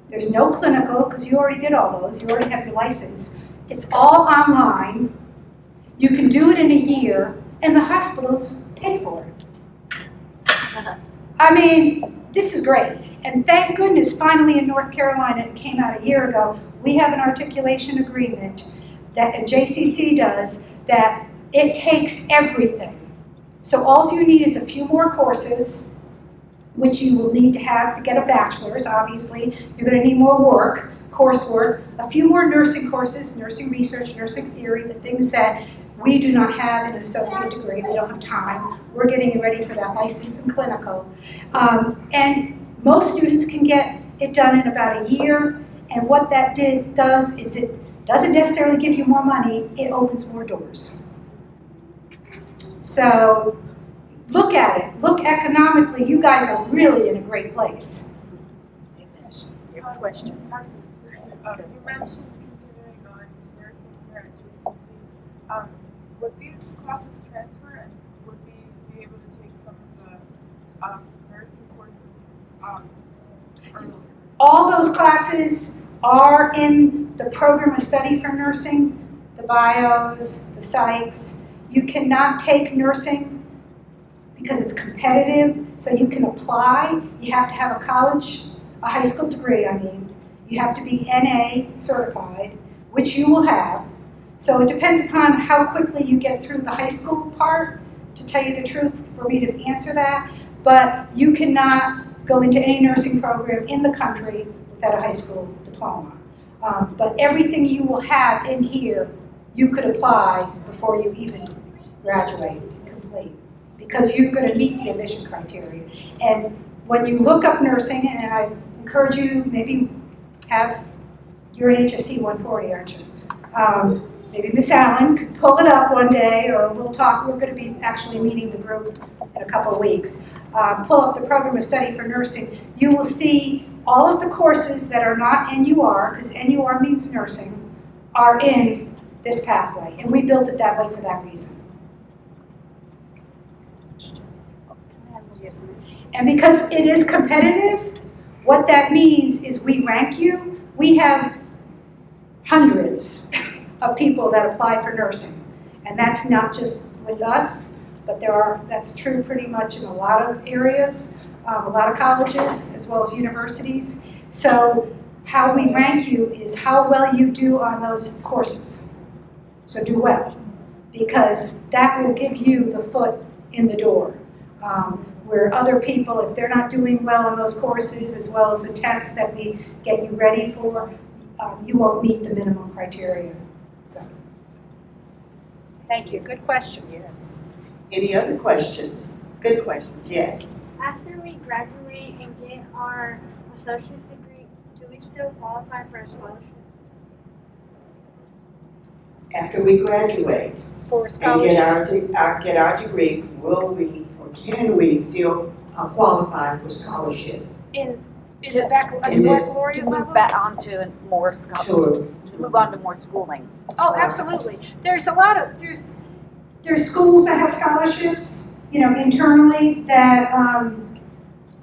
there's no clinical, because you already did all those, you already have your license. It's all online. You can do it in a year, and the hospitals pay for it. I mean, this is great. And thank goodness, finally in North Carolina, it came out a year ago, we have an articulation agreement that JCC does, that it takes everything. So all you need is a few more courses, which you will need to have to get a bachelor's, obviously. You're going to need more work, coursework, a few more nursing courses, nursing research, nursing theory, the things that we do not have in an associate degree. We don't have time. We're getting ready for that license in clinical. And most students can get it done in about a year. And what that does is it doesn't necessarily give you more money, it opens more doors. So look at it. Look economically. You guys are really in a great place. Your question. You mentioned continuing on nursing here at GCC. Would these classes transfer, and would we be able to take some of the nursing courses earlier? All those classes are in the program of study for nursing, the bios, the psychs. You cannot take nursing because it's competitive, so you can apply. You have to have a high school degree, I mean. You have to be NA certified, which you will have. So it depends upon how quickly you get through the high school part, to tell you the truth, for me to answer that. But you cannot go into any nursing program in the country without a high school diploma. But everything you will have in here, you could apply before you even graduate and complete, because you're going to meet the admission criteria. And when you look up nursing, and I encourage you, maybe you're an HSC 140, aren't you? Maybe Miss Allen could pull it up one day, or we'll talk. We're going to be actually meeting the group in a couple of weeks. Pull up the program of study for nursing. You will see all of the courses that are not NUR, because NUR means nursing, are in this pathway. And we built it that way for that reason. Yes, ma'am. And because it is competitive, what that means is we rank you. We have hundreds of people that apply for nursing. And that's not just with us, but that's true pretty much in a lot of areas, a lot of colleges, as well as universities. So how we rank you is how well you do on those courses. So do well, because that will give you the foot in the door. Where other people, if they're not doing well on those courses, as well as the tests that we get you ready for, you won't meet the minimum criteria. So. Thank you. Good question. Yes. Any other questions? Good questions. Yes. After we graduate and get our associate's degree, do we still qualify for a scholarship? After we graduate For a and get our degree, will we or can we still qualify for scholarship? In the baccalaureate To move level? back onto more Sure. to move on to more schooling. Oh, absolutely. There's a lot of, there's schools that have scholarships, internally that,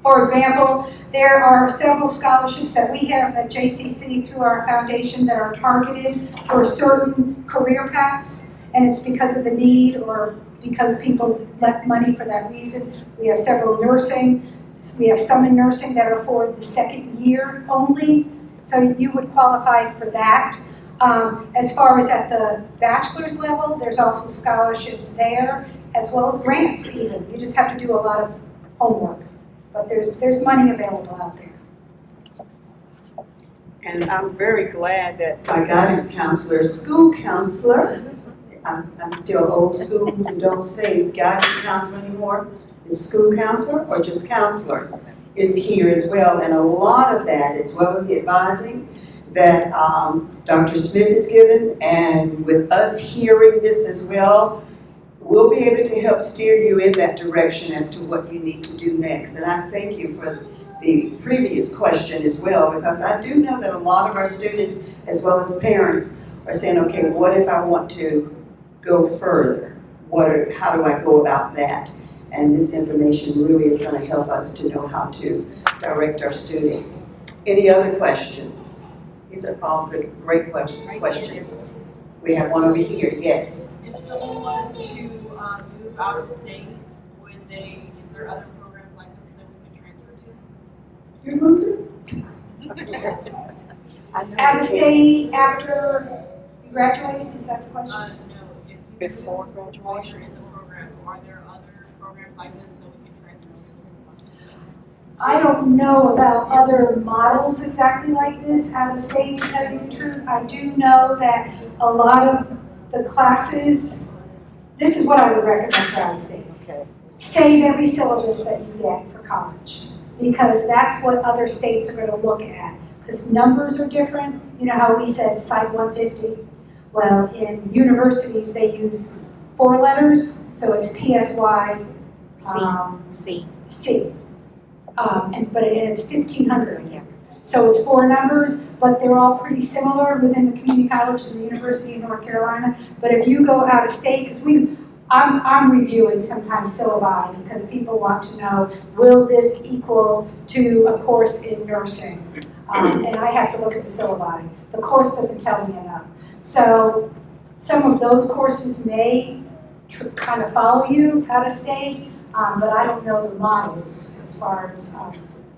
for example, there are several scholarships that we have at JCC through our foundation that are targeted for certain career paths, and it's because of the need or because people left money for that reason. We have several nursing. We have some in nursing that are for the second year only, so you would qualify for that. As far as at the bachelor's level, there's also scholarships there, as well as grants even. You just have to do a lot of homework But there's money available out there. And I'm very glad that my guidance counselor, school counselor, I'm still old school and don't say guidance counselor anymore, is school counselor or just counselor, is here as well. And a lot of that, as well as the advising that Dr. Smith has given, and with us hearing this as well, we'll be able to help steer you in that direction as to what you need to do next. And I thank you for the previous question as well, because I do know that a lot of our students, as well as parents, are saying, okay, what if I want to go further? How do I go about that? And this information really is going to help us to know how to direct our students. Any other questions? These are all good, great questions. We have one over here, yes. If someone was to move out of state, would they, is there other programs like this that we could transfer to? You're moving? Out of state after you graduate, is that the question? No, if you Before while graduation? you're in the program, are there other programs like this that we can transfer to? I don't know about other models exactly like this out of state, to tell you the truth. I do know that a lot of the classes, this is what I would recommend for out of state. Okay. Save every syllabus that you get for college, because that's what other states are going to look at. Because numbers are different. You know how we said Psych 150? Well, in universities, they use 4 letters, so it's PSY C. C. But it's 1,500 again. So it's 4 numbers, but they're all pretty similar within the community college and the University of North Carolina. But if you go out of state, because I'm reviewing sometimes syllabi because people want to know, will this equal to a course in nursing? And I have to look at the syllabi. The course doesn't tell me enough. So some of those courses may kind of follow you out of state, but I don't know the models as far as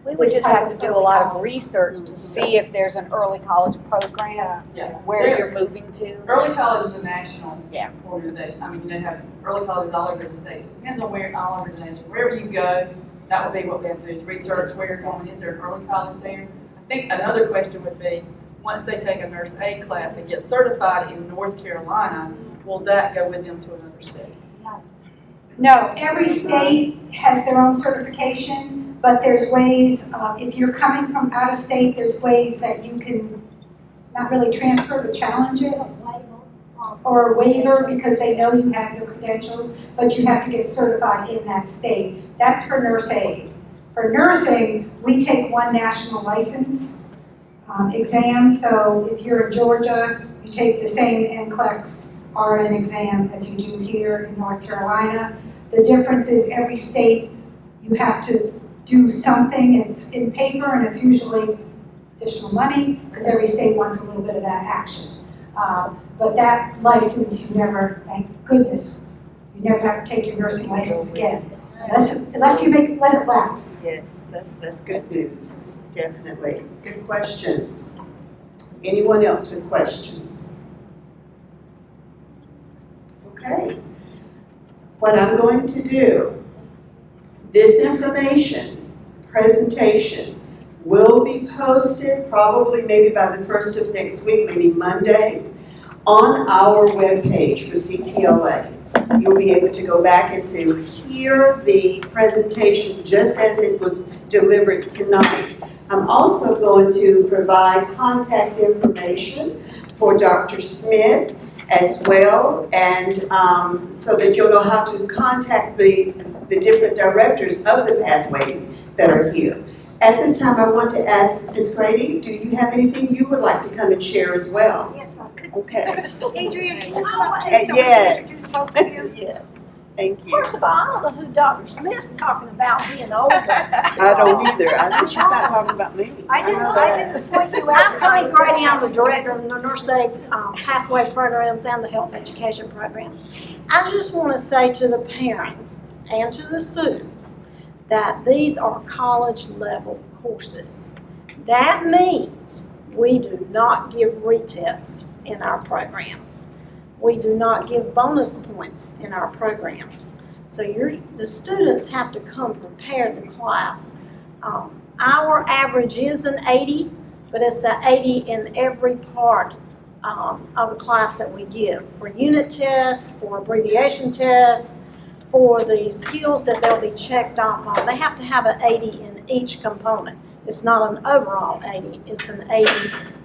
We would just have to do a lot of research to see if there's an early college program Yeah. where you're moving to. Early college is a national Yeah. organization. I mean, they have early college all over the state. Depends on where, all over the nation. Wherever you go, that would be what we have to do, is research where you're going. Is there an early college there? I think another question would be, once they take a nurse aide class and get certified in North Carolina, will that go with them to another state? No, every state has their own certification, but there's ways, if you're coming from out of state, there's ways that you can not really transfer, but challenge it. Or a waiver because they know you have the credentials, but you have to get certified in that state. That's for nurse aide. For nursing, we take one national license exam. So if you're in Georgia, you take the same NCLEX RN exam as you do here in North Carolina. The difference is every state, you have to do something. It's in paper and it's usually additional money because every state wants a little bit of that action. But that license, you never, thank goodness, you never have to take your nursing license again. Unless you let it lapse. Yes, that's good news, definitely. Good questions. Anyone else with questions? Okay. What I'm going to do, this information, presentation, will be posted probably maybe by the 1st of next week, maybe Monday, on our webpage for CTLA. You'll be able to go back and to hear the presentation just as it was delivered tonight. I'm also going to provide contact information for Dr. Smith as well, and so that you'll know how to contact the different directors of the pathways that are here. At this time, I want to ask Ms. Grady, do you have anything you would like to come and share as well? Yes, I could. Okay. Adrian, can you come up so we can Yes. introduce both of you? Yes. Thank you. First of all, I don't know who Dr. Smith's talking about being older. I don't either. I said she's not talking about me. I didn't point you out. I'm Connie Grady. I'm the director of the Nurse Aide Pathway Programs and the Health Education Programs. I just want to say to the parents and to the students that these are college level courses. That means we do not give retests in our programs. We do not give bonus points in our programs. So the students have to come prepared to class Our average is an 80, but it's an 80 in every part of the class that we give. For unit tests, for abbreviation tests, for the skills that they'll be checked off on, they have to have an 80 in each component. It's not an overall 80, it's an 80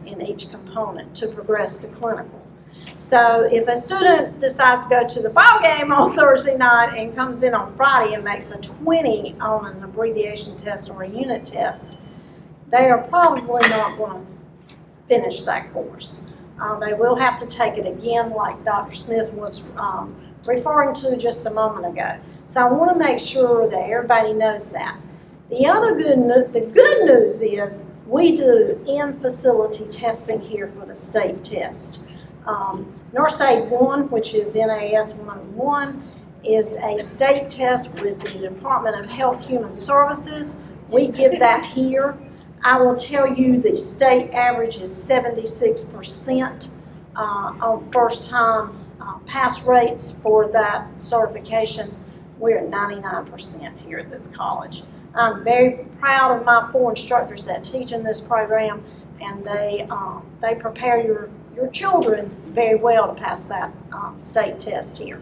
in each component to progress to clinical. So if a student decides to go to the ball game on Thursday night and comes in on Friday and makes a 20 on an abbreviation test or a unit test, they are probably not going to finish that course. They will have to take it again, like Dr. Smith was referring to just a moment ago. So I want to make sure that everybody knows that. The good news is we do in-facility testing here for the state test. Nurse Aide 1, which is NAS 101, is a state test with the Department of Health Human Services. We give that here. I will tell you the state average is 76% on first-time pass rates for that certification. We're at 99% here at this college. I'm very proud of my 4 instructors that teach in this program, and they prepare your children very well to pass that state test here.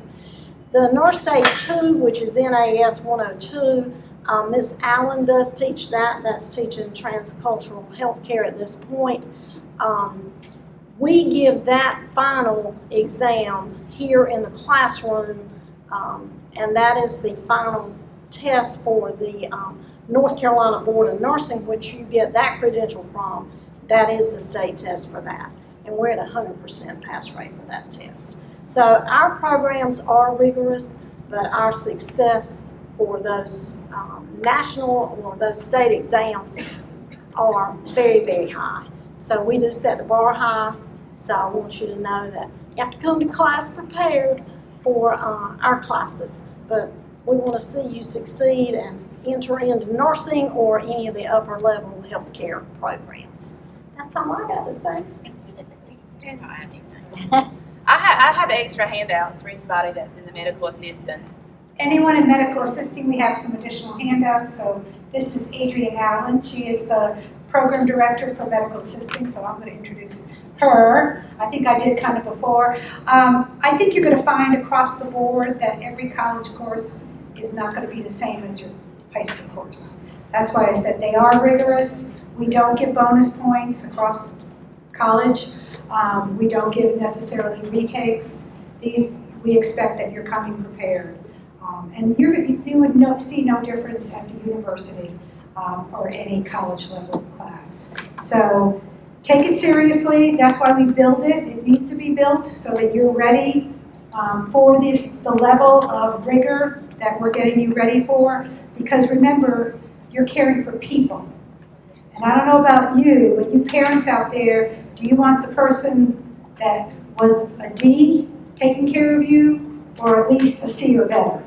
The Nurse Aide 2, which is NAS 102, Ms. Allen does teach that. That's teaching transcultural healthcare at this point. We give that final exam here in the classroom, and that is the final test for the North Carolina Board of Nursing, which you get that credential from. That is the state test for that. And we're at 100% pass rate for that test. So our programs are rigorous, but our success for those national or those state exams are very, very high. So we do set the bar high. So I want you to know that you have to come to class prepared for our classes. But we want to see you succeed and enter into nursing or any of the upper level healthcare programs. That's all I got to say. I have extra handouts for anybody that's in the medical assistant. Anyone in medical assisting, we have some additional handouts. So this is Adrienne Allen. She is the program director for medical assisting, so I'm going to introduce her. I think I did kind of before. I think you're going to find across the board that every college course is not going to be the same as your high school course. That's why I said they are rigorous. We don't give bonus points across college. We don't give necessarily retakes. We expect that you're coming prepared. And you would see no difference at the university or any college level class. So take it seriously. That's why we build it. It needs to be built so that you're ready for the level of rigor that we're getting you ready for. Because remember, you're caring for people. And I don't know about you, but you parents out there, do you want the person that was a D taking care of you, or at least a C or better?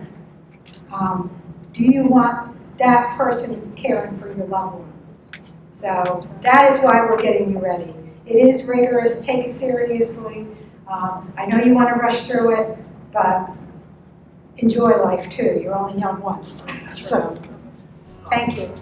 Do you want that person caring for your loved one? So that is why we're getting you ready. It is rigorous. Take it seriously. I know you want to rush through it, but enjoy life too. You're only young once. So thank you.